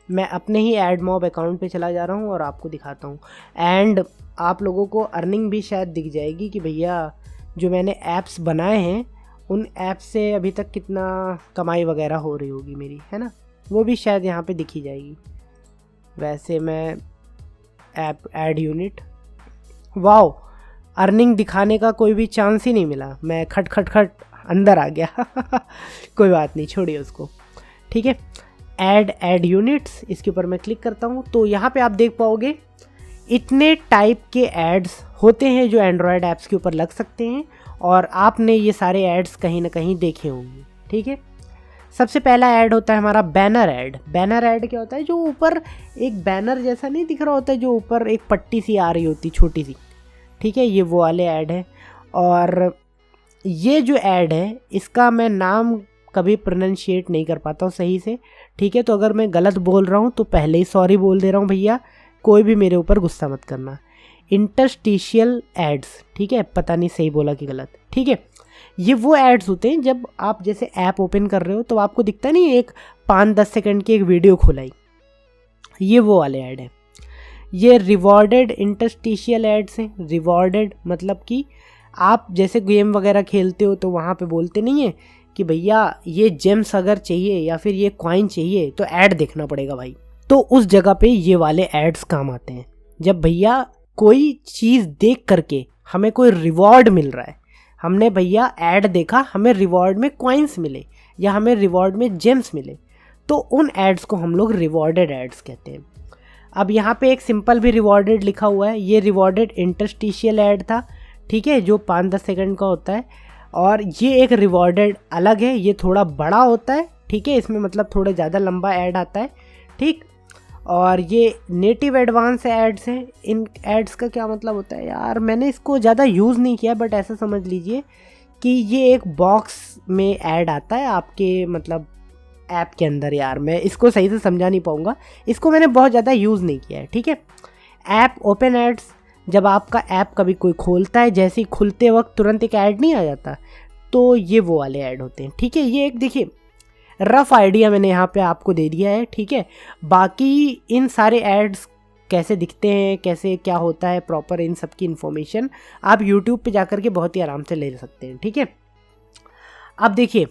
मैं अपने ही एडमॉब अकाउंट पे चला जा रहा हूँ और आपको दिखाता हूँ। एंड आप लोगों को अर्निंग भी शायद दिख जाएगी कि भैया जो मैंने ऐप्स बनाए हैं उन ऐप से अभी तक कितना कमाई वगैरह हो रही होगी मेरी, है ना, वो भी शायद यहाँ पे दिखी जाएगी। वैसे मैं app ad unit, wow, earning दिखाने का कोई भी चांस ही नहीं मिला, मैं खट खट खट अंदर आ गया कोई बात नहीं, छोड़िए उसको, ठीक है। ऐड यूनिट्स, इसके ऊपर मैं क्लिक करता हूँ तो यहाँ पे आप देख पाओगे इतने टाइप के एड्स होते हैं जो एंड्रॉयड ऐप्स के ऊपर लग सकते हैं, और आपने ये सारे एड्स कहीं ना कहीं देखे होंगे, ठीक है। सबसे पहला ऐड होता है हमारा बैनर ऐड। बैनर ऐड क्या होता है, जो ऊपर एक बैनर जैसा नहीं दिख रहा होता है, जो ऊपर एक पट्टी सी आ रही होती छोटी सी, ठीक है, ये वो वाले ऐड है। और ये जो ऐड है इसका मैं नाम कभी प्रोनाउंशिएट नहीं कर पाता हूँ सही से, ठीक है। तो अगर मैं गलत बोल रहा हूँ तो पहले ही सॉरी बोल दे रहा हूँ भैया, कोई भी मेरे ऊपर गुस्सा मत करना। इंटरस्टिशियल एड्स, ठीक है, पता नहीं सही बोला कि गलत, ठीक है। ये वो एड्स होते हैं जब आप जैसे ऐप ओपन कर रहे हो तो आपको दिखता नहीं एक 5-10 सेकंड की एक वीडियो खुलाई, ये वो वाले ऐड है। ये रिवॉर्डेड इंटरस्टिशियल एड्स हैं। रिवॉर्डेड मतलब कि आप जैसे गेम वगैरह खेलते हो तो वहाँ पे बोलते नहीं है कि भैया ये जेम्स अगर चाहिए या फिर ये कॉइन चाहिए तो ऐड देखना पड़ेगा भाई, तो उस जगह पे ये वाले एड्स काम आते हैं। जब भैया कोई चीज़ देख करके हमें कोई रिवॉर्ड मिल रहा है, हमने भैया ऐड देखा, हमें रिवॉर्ड में कॉइन्स मिले या हमें रिवॉर्ड में जेम्स मिले, तो उन एड्स को हम लोग रिवॉर्डेड एड्स कहते हैं। अब यहाँ पे एक सिंपल भी रिवॉर्डेड लिखा हुआ है, ये रिवॉर्डेड इंटरस्टिशियल ऐड था, ठीक है, जो 5-10 सेकंड का होता है। और ये एक रिवॉर्डेड अलग है, ये थोड़ा बड़ा होता है, ठीक है, इसमें मतलब थोड़ा ज़्यादा लंबा ऐड आता है, ठीक। और ये नेटिव एडवांस एड्स हैं। इन एड्स का क्या मतलब होता है यार, मैंने इसको ज़्यादा यूज़ नहीं किया, बट ऐसा समझ लीजिए कि ये एक बॉक्स में ऐड आता है आपके मतलब ऐप के अंदर। यार मैं इसको सही से समझा नहीं पाऊँगा, इसको मैंने बहुत ज़्यादा यूज़ नहीं किया है, ठीक है। ऐप ओपन एड्स, जब आपका ऐप कभी कोई खोलता है, जैसे ही खुलते वक्त तुरंत एक ऐड नहीं आ जाता, तो ये वो वाले ऐड होते हैं, ठीक है। ये एक देखिए रफ आइडिया मैंने यहाँ पे आपको दे दिया है, ठीक है। बाकी इन सारे एड्स कैसे दिखते हैं, कैसे क्या होता है प्रॉपर, इन सब की इन्फॉर्मेशन आप यूट्यूब पे जाकर के बहुत ही आराम से ले सकते हैं, ठीक है। अब देखिए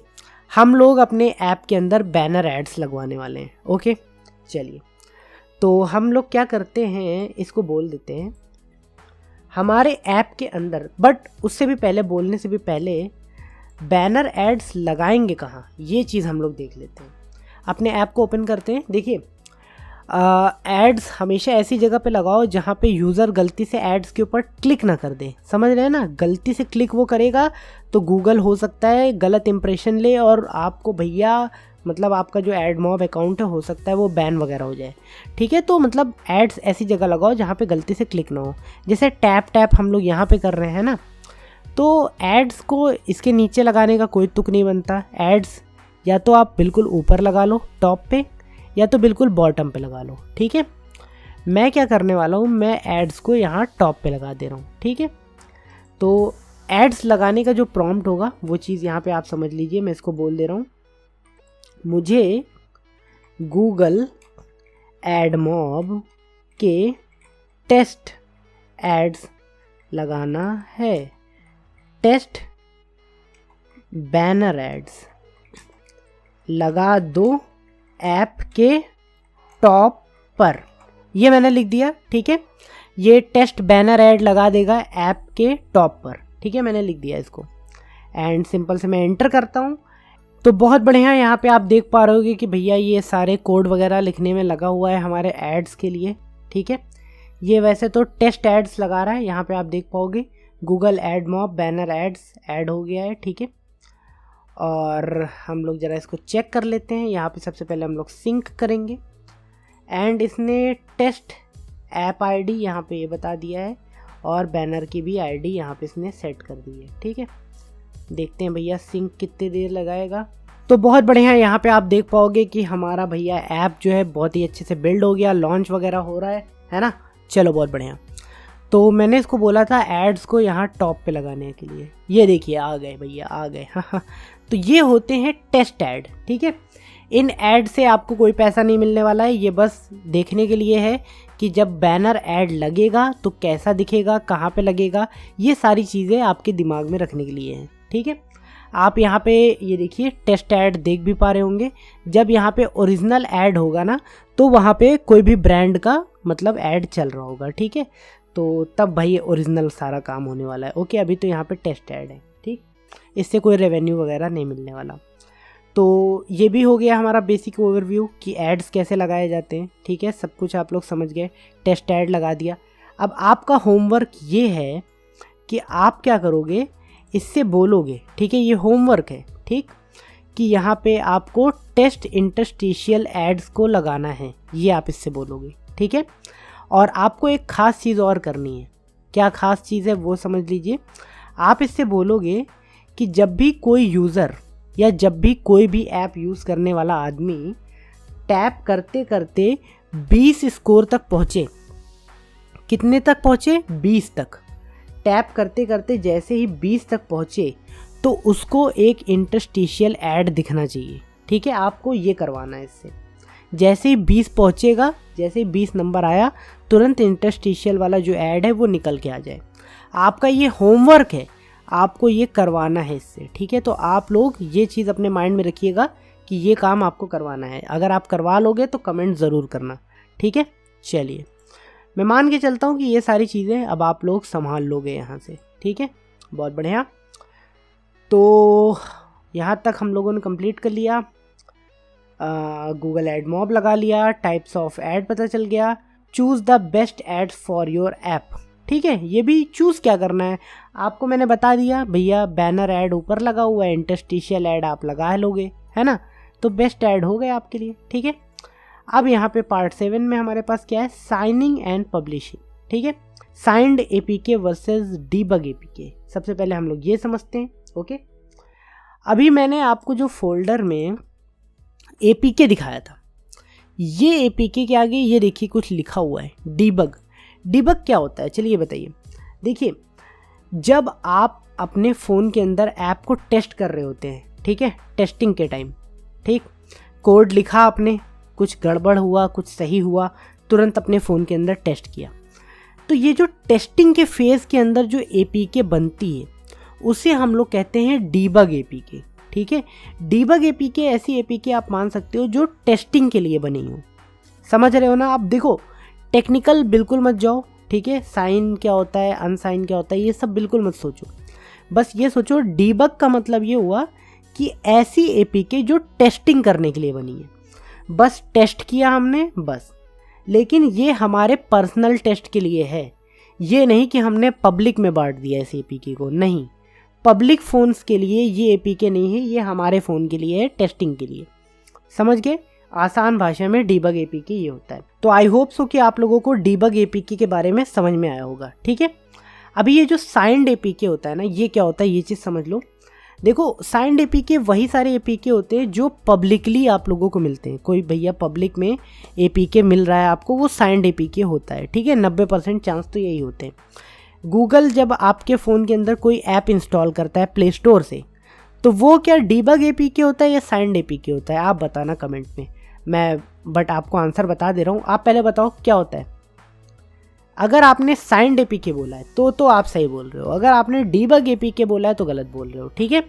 हम लोग अपने ऐप के अंदर बैनर एड्स लगवाने वाले हैं, ओके। चलिए तो हम लोग क्या करते हैं, इसको बोल देते हैं हमारे ऐप के अंदर, बट उससे भी पहले, बोलने से भी पहले, बैनर एड्स लगाएंगे कहाँ ये चीज़ हम लोग देख लेते हैं। अपने ऐप को ओपन करते हैं। देखिए एड्स हमेशा ऐसी जगह पे लगाओ जहाँ पे यूज़र गलती से एड्स के ऊपर क्लिक ना कर दे, समझ रहे हैं ना। गलती से क्लिक वो करेगा तो गूगल हो सकता है गलत इंप्रेशन ले और आपको भैया मतलब आपका जो एडमॉब अकाउंट है हो सकता है वो बैन वगैरह हो जाए, ठीक है। तो मतलब एड्स ऐसी जगह लगाओ जहाँ पे गलती से क्लिक ना हो। जैसे टैप टैप हम लोग यहाँ पे कर रहे हैं ना, तो एड्स को इसके नीचे लगाने का कोई तुक नहीं बनता। एड्स या तो आप बिल्कुल ऊपर लगा लो टॉप पे, या तो बिल्कुल बॉटम पे लगा लो, ठीक है। मैं क्या करने वाला हूँ, मैं एड्स को यहाँ टॉप पे लगा दे रहा हूँ, ठीक है। तो एड्स लगाने का जो प्रॉम्प्ट होगा वो चीज़ यहाँ पे आप समझ लीजिए। मैं इसको बोल दे रहा हूँ, मुझे गूगल एडमॉब के टेस्ट एड्स लगाना है, टेस्ट बैनर एड्स लगा दो ऐप के टॉप पर, ये मैंने लिख दिया, ठीक है। ये टेस्ट बैनर ऐड लगा देगा ऐप के टॉप पर, ठीक है, मैंने लिख दिया इसको एंड सिंपल से मैं एंटर करता हूँ। तो बहुत बढ़िया, यहाँ पे आप देख पा रहे होगे कि भैया ये सारे कोड वगैरह लिखने में लगा हुआ है हमारे एड्स के लिए, ठीक है। ये वैसे तो टेस्ट एड्स लगा रहा है, यहाँ पे आप देख पाओगे Google AdMob banner ads add हो गया है, ठीक है। और हम लोग ज़रा इसको चेक कर लेते हैं। यहाँ पे सबसे पहले हम लोग सिंक करेंगे एंड इसने टेस्ट ऐप आईडी यहाँ पे ये बता दिया है और बैनर की भी आईडी यहाँ पे इसने सेट कर दी है, ठीक है। देखते हैं भैया सिंक कितनी देर लगाएगा। तो बहुत बढ़िया, यहाँ पे आप देख पाओगे कि हमारा भैया ऐप जो है बहुत ही अच्छे से बिल्ड हो गया, लॉन्च वगैरह हो रहा है ना। चलो बहुत बढ़िया। तो मैंने इसको बोला था एड्स को यहाँ टॉप पे लगाने के लिए, ये देखिए आ गए भैया, आ गए। तो ये होते हैं टेस्ट ऐड, ठीक है। इन ऐड से आपको कोई पैसा नहीं मिलने वाला है, ये बस देखने के लिए है कि जब बैनर ऐड लगेगा तो कैसा दिखेगा, कहाँ पे लगेगा, ये सारी चीज़ें आपके दिमाग में रखने के लिए हैं, ठीक है। आप यहाँ पे ये देखिए टेस्ट ऐड देख भी पा रहे होंगे। जब यहाँ पे ओरिजिनल ऐड होगा ना तो वहाँ पे कोई भी ब्रांड का मतलब ऐड चल रहा होगा, ठीक है। तो तब भाई ओरिजिनल सारा काम होने वाला है। ओके, अभी तो यहाँ पे टेस्ट ऐड है, ठीक, इससे कोई रेवेन्यू वगैरह नहीं मिलने वाला। तो ये भी हो गया हमारा बेसिक ओवरव्यू कि एड्स कैसे लगाए जाते हैं, ठीक है। सब कुछ आप लोग समझ गए, टेस्ट ऐड लगा दिया। अब आपका होमवर्क ये है कि आप क्या करोगे, इससे बोलोगे, ठीक है, ये होमवर्क है, ठीक, कि यहाँ पे आपको टेस्ट इंटरस्टिशियल एड्स को लगाना है, ये आप इससे बोलोगे, ठीक है। और आपको एक ख़ास चीज़ और करनी है। क्या ख़ास चीज़ है वो समझ लीजिए। आप इससे बोलोगे कि जब भी कोई यूज़र या जब भी कोई भी ऐप यूज़ करने वाला आदमी टैप करते करते 20 स्कोर तक पहुँचे, कितने तक पहुँचे, 20 तक, टैप करते करते जैसे ही 20 तक पहुँचे तो उसको एक इंटरस्टिशियल ऐड दिखना चाहिए, ठीक है। आपको ये करवाना है इससे। जैसे ही 20 पहुँचेगा, जैसे ही 20 नंबर आया, तुरंत इंटरस्टिशियल वाला जो ऐड है वो निकल के आ जाए। आपका ये होमवर्क है, आपको ये करवाना है इससे, ठीक है। तो आप लोग ये चीज़ अपने माइंड में रखिएगा कि ये काम आपको करवाना है। अगर आप करवा लोगे तो कमेंट ज़रूर करना, ठीक है। चलिए, मैं मान के चलता हूँ कि ये सारी चीज़ें अब आप लोग संभाल लोगे यहाँ से, ठीक है। बहुत बढ़िया। तो यहाँ तक हम लोगों ने कंप्लीट कर लिया। गूगल एड मॉब लगा लिया, टाइप्स ऑफ ऐड पता चल गया, choose the best add for your app, ठीक है। ये भी चूज़ क्या करना है आपको मैंने बता दिया भैया। बैनर ऐड ऊपर लगा हुआ है, इंटरस्टिशियल ऐड आप लगा लोगे, है ना, तो बेस्ट ऐड हो गए आपके लिए, ठीक है। अब यहाँ पे पार्ट 7 में हमारे पास क्या है, साइनिंग एंड पब्लिशिंग, ठीक है। Signed APK versus debug APK. सबसे पहले हम लोग ये समझते हैं, ओके। अभी मैंने आपको जो फोल्डर में एपीके दिखाया था, ये एपीके के आगे ये देखिए कुछ लिखा हुआ है, डीबग। डीबग क्या होता है, चलिए बताइए। देखिए, जब आप अपने फ़ोन के अंदर ऐप को टेस्ट कर रहे होते हैं, ठीक है, टेस्टिंग के टाइम, ठीक, कोड लिखा आपने, कुछ गड़बड़ हुआ, कुछ सही हुआ, तुरंत अपने फ़ोन के अंदर टेस्ट किया। तो ये जो टेस्टिंग के फेज़ के अंदर जो एपीके बनती है उसे हम लोग कहते हैं डीबग एपीके, ठीक है। डीबग एपीके ऐसी एपीके आप मान सकते हो जो टेस्टिंग के लिए बनी हो। समझ रहे हो ना आप। देखो, टेक्निकल बिल्कुल मत जाओ, ठीक है। साइन क्या होता है, अनसाइन क्या होता है, ये सब बिल्कुल मत सोचो। बस ये सोचो डीबग का मतलब ये हुआ कि ऐसी एपीके जो टेस्टिंग करने के लिए बनी है। बस टेस्ट किया हमने, बस। लेकिन ये हमारे पर्सनल टेस्ट के लिए है, ये नहीं कि हमने पब्लिक में बांट दिया इस एपीके को, नहीं। पब्लिक फ़ोन्स के लिए ये एपीके नहीं है, ये हमारे फ़ोन के लिए है, टेस्टिंग के लिए। समझ गए। आसान भाषा में डीबग एपीके ये होता है। तो आई होप सो कि आप लोगों को डीबग एपीके के बारे में समझ में आया होगा, ठीक है। अभी ये जो साइंड एपीके होता है ना, ये क्या होता है ये चीज़ समझ लो। देखो, साइंड एपीके वही सारे एपीके होते हैं जो पब्लिकली आप लोगों को मिलते हैं। कोई भैया पब्लिक में एपीके मिल रहा है आपको, वो साइंड एपीके होता है, ठीक है। 90% चांस तो यही होते हैं। गूगल जब आपके फ़ोन के अंदर कोई ऐप इंस्टॉल करता है प्ले स्टोर से, तो वो क्या डीबग एपीके होता है या साइंड एपीके होता है, आप बताना कमेंट में। मैं बट आपको आंसर बता दे रहा हूँ, आप पहले बताओ क्या होता है। अगर आपने साइंड एपीके बोला है तो आप सही बोल रहे हो, अगर आपने डीबग एपीके बोला है तो गलत बोल रहे हो, ठीक है।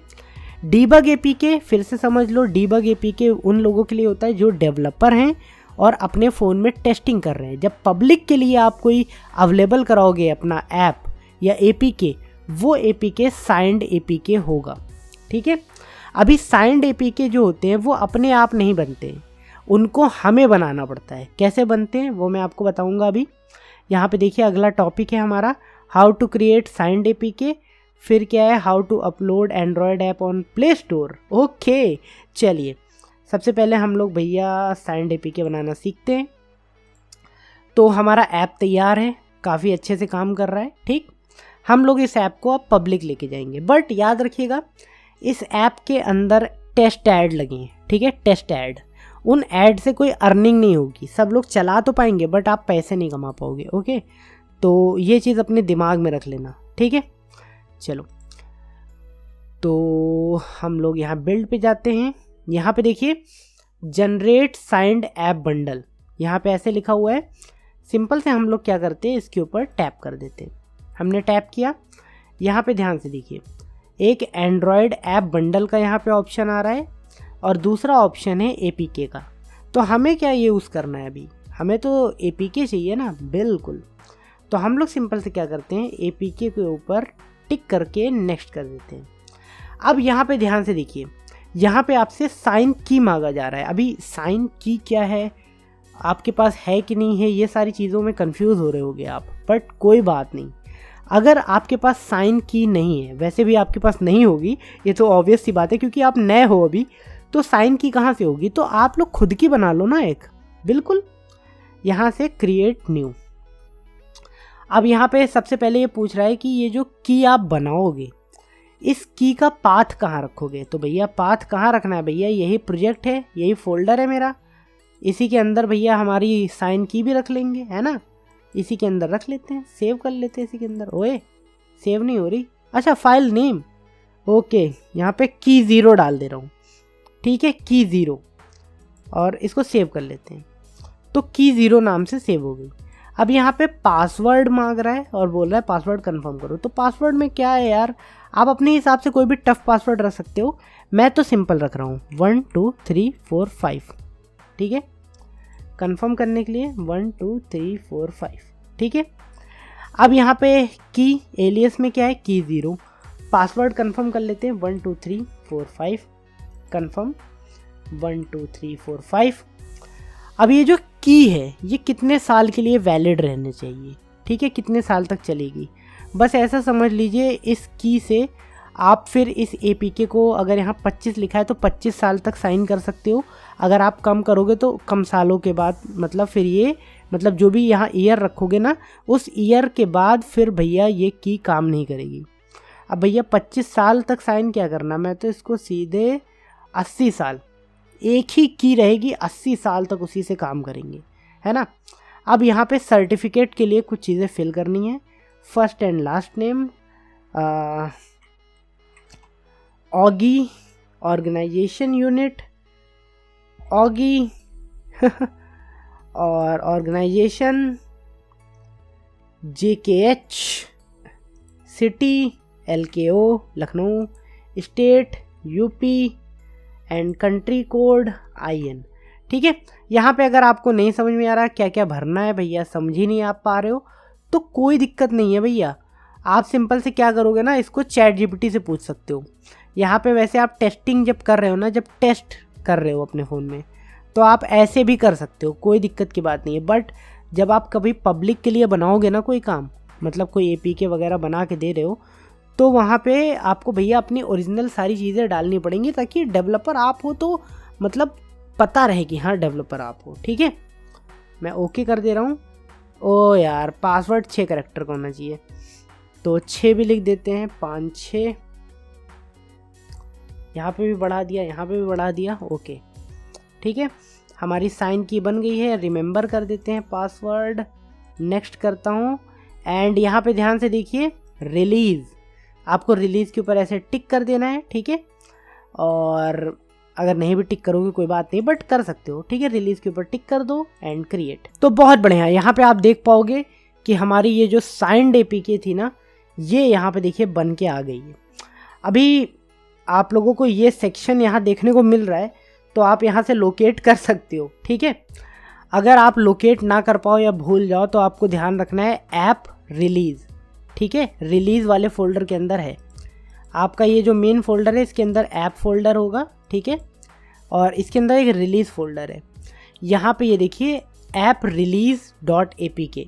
डीबग एपीके फिर से समझ लो, डीबग एपीके उन लोगों के लिए होता है जो डेवलपर हैं और अपने फ़ोन में टेस्टिंग कर रहे हैं। जब पब्लिक के लिए आप कोई अवेलेबल कराओगे अपना ऐप या APK, वो APK साइंड APK होगा, ठीक है। अभी साइंड APK जो होते हैं वो अपने आप नहीं बनते, उनको हमें बनाना पड़ता है। कैसे बनते हैं वो मैं आपको बताऊंगा अभी। यहाँ पे देखिए अगला टॉपिक है हमारा how to create signed APK, फिर क्या है how to upload Android app on Play Store. Okay, चलिए सबसे पहले हम लोग भैया साइंड APK बनाना सीखते हैं। तो हमारा ऐप तैयार है, काफ़ी अच्छे से काम कर रहा है, ठीक। हम लोग इस ऐप को अब पब्लिक लेके जाएंगे, बट याद रखिएगा इस ऐप के अंदर टेस्ट ऐड लगे हैं, ठीक है, टेस्ट ऐड। उन ऐड से कोई अर्निंग नहीं होगी, सब लोग चला तो पाएंगे बट आप पैसे नहीं कमा पाओगे, ओके। तो ये चीज़ अपने दिमाग में रख लेना, ठीक है। चलो तो हम लोग यहाँ बिल्ड पे जाते हैं। यहाँ पे देखिए जनरेट साइंड ऐप बंडल, यहाँ पे ऐसे लिखा हुआ है। सिंपल से हम लोग क्या करते हैं, इसके ऊपर टैप कर देते हैं। हमने टैप किया, यहाँ पे ध्यान से देखिए एक एंड्रॉयड ऐप बंडल का यहाँ पे ऑप्शन आ रहा है और दूसरा ऑप्शन है APK का। तो हमें क्या यूज़ करना है अभी, हमें तो APK चाहिए ना, बिल्कुल। तो हम लोग सिंपल से क्या करते हैं, APK के ऊपर टिक करके नेक्स्ट कर देते हैं। अब यहाँ पे ध्यान से देखिए, यहाँ पे आपसे साइन की मांगा जा रहा है। अभी साइन की क्या है, आपके पास है कि नहीं है, ये सारी चीज़ों में कंफ्यूज हो रहे होगे आप, बट कोई बात नहीं। अगर आपके पास साइन की नहीं है, वैसे भी आपके पास नहीं होगी, ये तो ऑब्वियस सी बात है क्योंकि आप नए हो अभी, तो साइन की कहाँ से होगी। तो आप लोग खुद की बना लो ना एक, बिल्कुल। यहाँ से क्रिएट न्यू। अब यहाँ पे सबसे पहले ये पूछ रहा है कि ये जो की आप बनाओगे इस की का पाथ कहाँ रखोगे। तो भैया पाथ कहाँ रखना है भैया, यही प्रोजेक्ट है, यही फोल्डर है मेरा, इसी के अंदर भैया हमारी साइन की भी रख लेंगे, है ना। इसी के अंदर रख लेते हैं, सेव कर लेते हैं इसी के अंदर। ओए सेव नहीं हो रही, अच्छा फाइल नेम, ओके। यहाँ पे की 0 डाल दे रहा हूँ, ठीक है, की 0, और इसको सेव कर लेते हैं। तो की 0 नाम से सेव हो गई। अब यहाँ पे पासवर्ड मांग रहा है और बोल रहा है पासवर्ड कंफर्म करो। तो पासवर्ड में क्या है यार, आप अपने हिसाब से कोई भी टफ पासवर्ड रख सकते हो, मैं तो सिंपल रख रहा हूँ 1 2 3 4 5, ठीक है। कंफर्म करने के लिए 1 2 3 4 5, ठीक है। अब यहाँ पे की एलियस में क्या है, की 0। पासवर्ड कंफर्म कर लेते हैं 1 2 3 4 5, कंफर्म 1 2 3 4 5। अब ये जो की है ये कितने साल के लिए वैलिड रहने चाहिए, ठीक है, कितने साल तक चलेगी, बस ऐसा समझ लीजिए। इस की से आप फिर इस APK को, अगर यहाँ 25 लिखा है तो 25 साल तक साइन कर सकते हो। अगर आप कम करोगे तो कम सालों के बाद, मतलब फिर ये, मतलब जो भी यहाँ ईयर रखोगे ना, उस ईयर के बाद फिर भैया ये की काम नहीं करेगी। अब भैया 25 साल तक साइन क्या करना, मैं तो इसको सीधे 80 साल, एक ही की रहेगी, 80 साल तक उसी से काम करेंगे, है ना। अब यहाँ पे सर्टिफिकेट के लिए कुछ चीज़ें फिल करनी है। फर्स्ट एंड लास्ट नेम, ऑगी ऑर्गेनाइजेशन यूनिट, ऑगी और organization, JKH, city LKO Lucknow, state UP and country code IN, ठीक है। यहाँ पे अगर आपको नहीं समझ में आ रहा क्या क्या भरना है भैया, समझ ही नहीं आप पा रहे हो, तो कोई दिक्कत नहीं है भैया। आप सिंपल से क्या करोगे ना, इसको ChatGPT से पूछ सकते हो। यहाँ पे वैसे आप टेस्टिंग जब कर रहे हो ना, जब टेस्ट कर रहे हो अपने फ़ोन में, तो आप ऐसे भी कर सकते हो, कोई दिक्कत की बात नहीं है। बट जब आप कभी पब्लिक के लिए बनाओगे ना कोई काम, मतलब कोई APK वगैरह बना के दे रहे हो, तो वहाँ पे आपको भैया अपनी ओरिजिनल सारी चीज़ें डालनी पड़ेंगी, ताकि डेवलपर आप हो तो मतलब पता रहे कि हाँ डेवलपर आप हो, ठीक है। मैं ओके कर दे रहा हूँ। ओ यार पासवर्ड 6 कैरेक्टर का होना चाहिए, तो 6 भी लिख देते हैं, 5 6, यहाँ पे भी बढ़ा दिया, यहाँ पे भी बढ़ा दिया, ओके, ठीक है। हमारी साइन की बन गई है, रिमेंबर कर देते हैं पासवर्ड, नेक्स्ट करता हूँ। एंड यहाँ पे ध्यान से देखिए रिलीज़, आपको रिलीज़ के ऊपर ऐसे टिक कर देना है, ठीक है। और अगर नहीं भी टिक करोगे कोई बात नहीं, बट कर सकते हो, ठीक है। रिलीज़ के ऊपर टिक कर दो एंड क्रिएट। तो बहुत बढ़िया, यहाँ पे आप देख पाओगे कि हमारी ये जो साइंड APK थी ना, ये यहाँ पे देखिए बन के आ गई है। अभी आप लोगों को ये सेक्शन यहाँ देखने को मिल रहा है, तो आप यहाँ से लोकेट कर सकते हो, ठीक है। अगर आप लोकेट ना कर पाओ या भूल जाओ तो आपको ध्यान रखना है ऐप रिलीज़, ठीक है, रिलीज़ वाले फोल्डर के अंदर है आपका ये जो मेन फोल्डर है, इसके अंदर ऐप फोल्डर होगा, ठीक है, और इसके अंदर एक रिलीज़ फोल्डर है। यहाँ पे ये देखिए ऐप release.apk,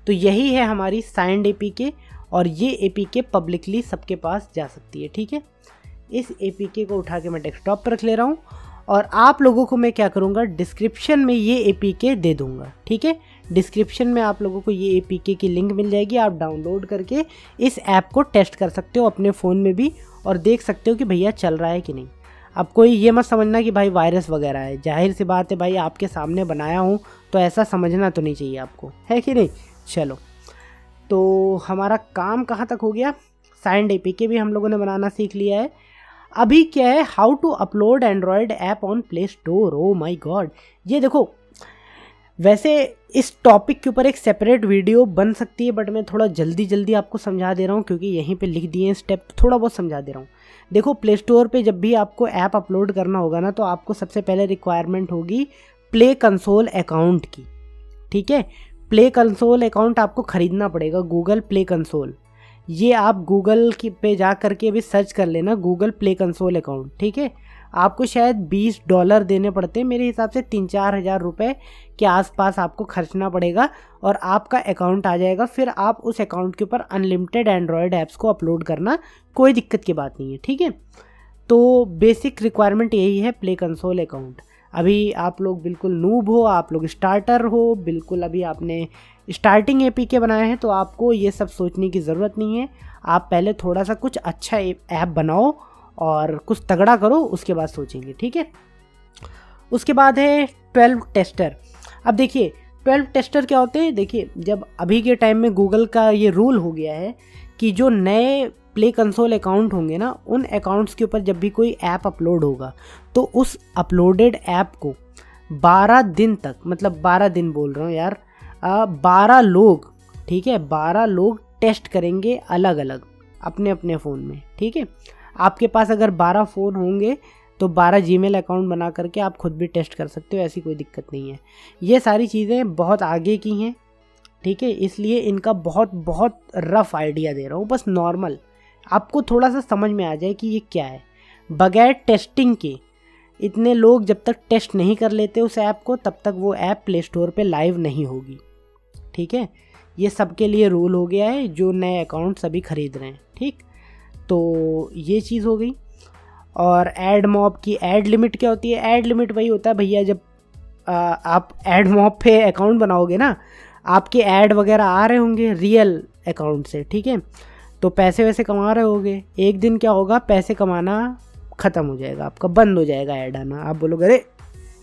तो यही है हमारी साइंड APK और ये APK पब्लिकली सबके पास जा सकती है, ठीक है। इस APK को उठा के मैं डेस्कटॉप पर रख ले रहा हूँ और आप लोगों को मैं क्या करूँगा, डिस्क्रिप्शन में ये APK दे दूँगा, ठीक है। डिस्क्रिप्शन में आप लोगों को ये APK की लिंक मिल जाएगी, आप डाउनलोड करके इस ऐप को टेस्ट कर सकते हो अपने फ़ोन में भी और देख सकते हो कि भैया चल रहा है कि नहीं। अब कोई ये मत समझना कि भाई वायरस वगैरह है, जाहिर सी बात है भाई, आपके सामने बनाया हूँ तो ऐसा समझना तो नहीं चाहिए आपको, है कि नहीं। चलो, तो हमारा काम कहाँ तक हो गया, साइंड APK भी हम लोगों ने बनाना सीख लिया है। अभी क्या है, how to upload Android app on Play Store. Oh my God, ये देखो, वैसे इस टॉपिक के ऊपर एक सेपरेट वीडियो बन सकती है, बट मैं थोड़ा जल्दी आपको समझा दे रहा हूँ क्योंकि यहीं पे लिख दिए हैं स्टेप, थोड़ा बहुत समझा दे रहा हूँ। देखो, प्ले स्टोर पे जब भी आपको ऐप अपलोड करना होगा ना, तो आपको सबसे पहले रिक्वायरमेंट होगी प्ले कंसोल अकाउंट की, ठीक है। प्ले कंसोल अकाउंट आपको ख़रीदना पड़ेगा, गूगल प्ले कंसोल। ये आप गूगल की पे जा करके अभी सर्च कर लेना, गूगल प्ले कंसोल अकाउंट, ठीक है। आपको शायद $20 देने पड़ते हैं, मेरे हिसाब से 3-4 हज़ार रुपये के आसपास आपको खर्चना पड़ेगा और आपका अकाउंट आ जाएगा। फिर आप उस अकाउंट के ऊपर अनलिमिटेड एंड्रॉयड ऐप्स को अपलोड करना, कोई दिक्कत की बात नहीं है, ठीक है। तो बेसिक रिक्वायरमेंट यही है, प्ले कंसोल अकाउंट। अभी आप लोग बिल्कुल नूब हो, आप लोग स्टार्टर हो, बिल्कुल अभी आपने स्टार्टिंग APK बनाया है, तो आपको ये सब सोचने की ज़रूरत नहीं है। आप पहले थोड़ा सा कुछ अच्छा ऐप बनाओ और कुछ तगड़ा करो, उसके बाद सोचेंगे, ठीक है। उसके बाद है 12 टेस्टर। अब देखिए 12 टेस्टर क्या होते हैं, देखिए जब अभी के टाइम में गूगल का ये रूल हो गया है कि जो नए प्ले कंसोल अकाउंट होंगे ना, उन अकाउंट्स के ऊपर जब भी कोई ऐप अपलोड होगा तो उस अपलोडेड ऐप को 12 दिन तक, मतलब 12 दिन बोल रहा हूँ यार, 12 लोग, ठीक है, 12 लोग टेस्ट करेंगे अलग अलग अपने अपने फ़ोन में, ठीक है। आपके पास अगर 12 फ़ोन होंगे तो 12 जीमेल अकाउंट बना करके आप खुद भी टेस्ट कर सकते हो, ऐसी कोई दिक्कत नहीं है। ये सारी चीज़ें बहुत आगे की हैं, ठीक है, इसलिए इनका बहुत रफ़ आइडिया दे रहा हूँ, बस नॉर्मल आपको थोड़ा सा समझ में आ जाए कि ये क्या है। बगैर टेस्टिंग के इतने लोग जब तक टेस्ट नहीं कर लेते उस ऐप को, तब तक वो ऐप प्ले स्टोर पे लाइव नहीं होगी, ठीक है। ये सबके लिए रूल हो गया है जो नए अकाउंट सभी खरीद रहे हैं, ठीक। तो ये चीज़ हो गई। और ऐड मॉब की ऐड लिमिट क्या होती है, ऐड लिमिट वही होता है भैया, जब आप ऐड मॉब पे अकाउंट बनाओगे ना, आपके ऐड वगैरह आ रहे होंगे रियल अकाउंट से, ठीक है, तो पैसे वैसे कमा रहे होगे, एक दिन क्या होगा, पैसे कमाना ख़त्म हो जाएगा, आपका बंद हो जाएगा ऐड आना। आप बोलोगे अरे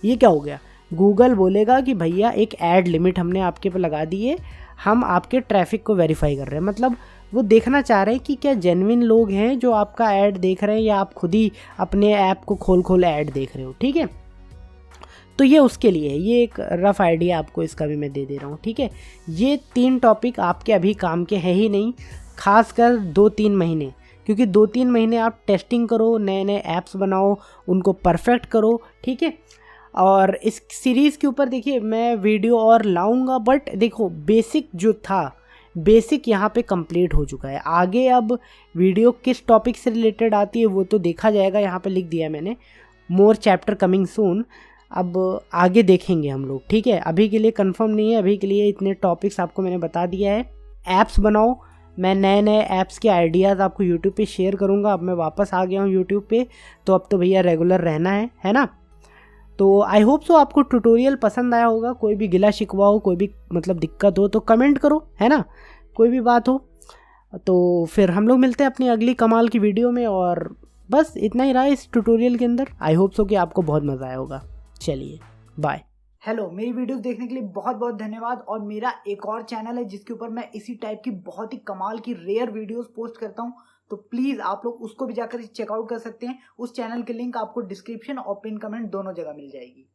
ये क्या हो गया, गूगल बोलेगा कि भैया एक ऐड लिमिट हमने आपके पे लगा दी है, हम आपके ट्रैफिक को वेरीफाई कर रहे हैं। मतलब वो देखना चाह रहे हैं कि क्या जेन्युइन लोग हैं जो आपका ऐड देख रहे हैं या आप खुद ही अपने ऐप को खोल ऐड देख रहे हो, ठीक है। तो ये उसके लिए है, ये एक रफ़ आइडिया आपको इसका भी मैं दे दे रहा हूँ, ठीक है। ये 3 टॉपिक आपके अभी काम के है ही नहीं, खासकर 2-3 महीने, क्योंकि 2-3 महीने आप टेस्टिंग करो, नए नए ऐप्स बनाओ, उनको परफेक्ट करो, ठीक है। और इस सीरीज़ के ऊपर देखिए मैं वीडियो और लाऊंगा, बट देखो बेसिक जो था, बेसिक यहाँ पे कंप्लीट हो चुका है। आगे अब वीडियो किस टॉपिक से रिलेटेड आती है वो तो देखा जाएगा, यहाँ पे लिख दिया है मैंने, मोर चैप्टर कमिंग सून। अब आगे देखेंगे हम लोग, ठीक है। अभी के लिए कंफर्म नहीं है, अभी के लिए इतने टॉपिक्स आपको मैंने बता दिया है। ऐप्स बनाओ, मैं नए नए ऐप्स के आइडियाज़ आपको यूट्यूब पे शेयर करूँगा। अब मैं वापस आ गया हूँ यूट्यूब पे, तो अब तो भैया रेगुलर रहना है ना। तो आई होप सो आपको ट्यूटोरियल पसंद आया होगा। कोई भी गिला शिकवा हो, कोई भी मतलब दिक्कत हो तो कमेंट करो, है ना, कोई भी बात हो तो फिर हम लोग मिलते हैं अपनी अगली कमाल की वीडियो में। और बस इतना ही रहा इस ट्यूटोरियल के अंदर। आई होप सो कि आपको बहुत मज़ा आया होगा। चलिए बाय। हेलो, मेरी वीडियोस देखने के लिए बहुत बहुत धन्यवाद। और मेरा एक और चैनल है जिसके ऊपर मैं इसी टाइप की बहुत ही कमाल की रेयर वीडियोस पोस्ट करता हूं, तो प्लीज़ आप लोग उसको भी जाकर चेकआउट कर सकते हैं। उस चैनल की लिंक आपको डिस्क्रिप्शन और पिन कमेंट दोनों जगह मिल जाएगी।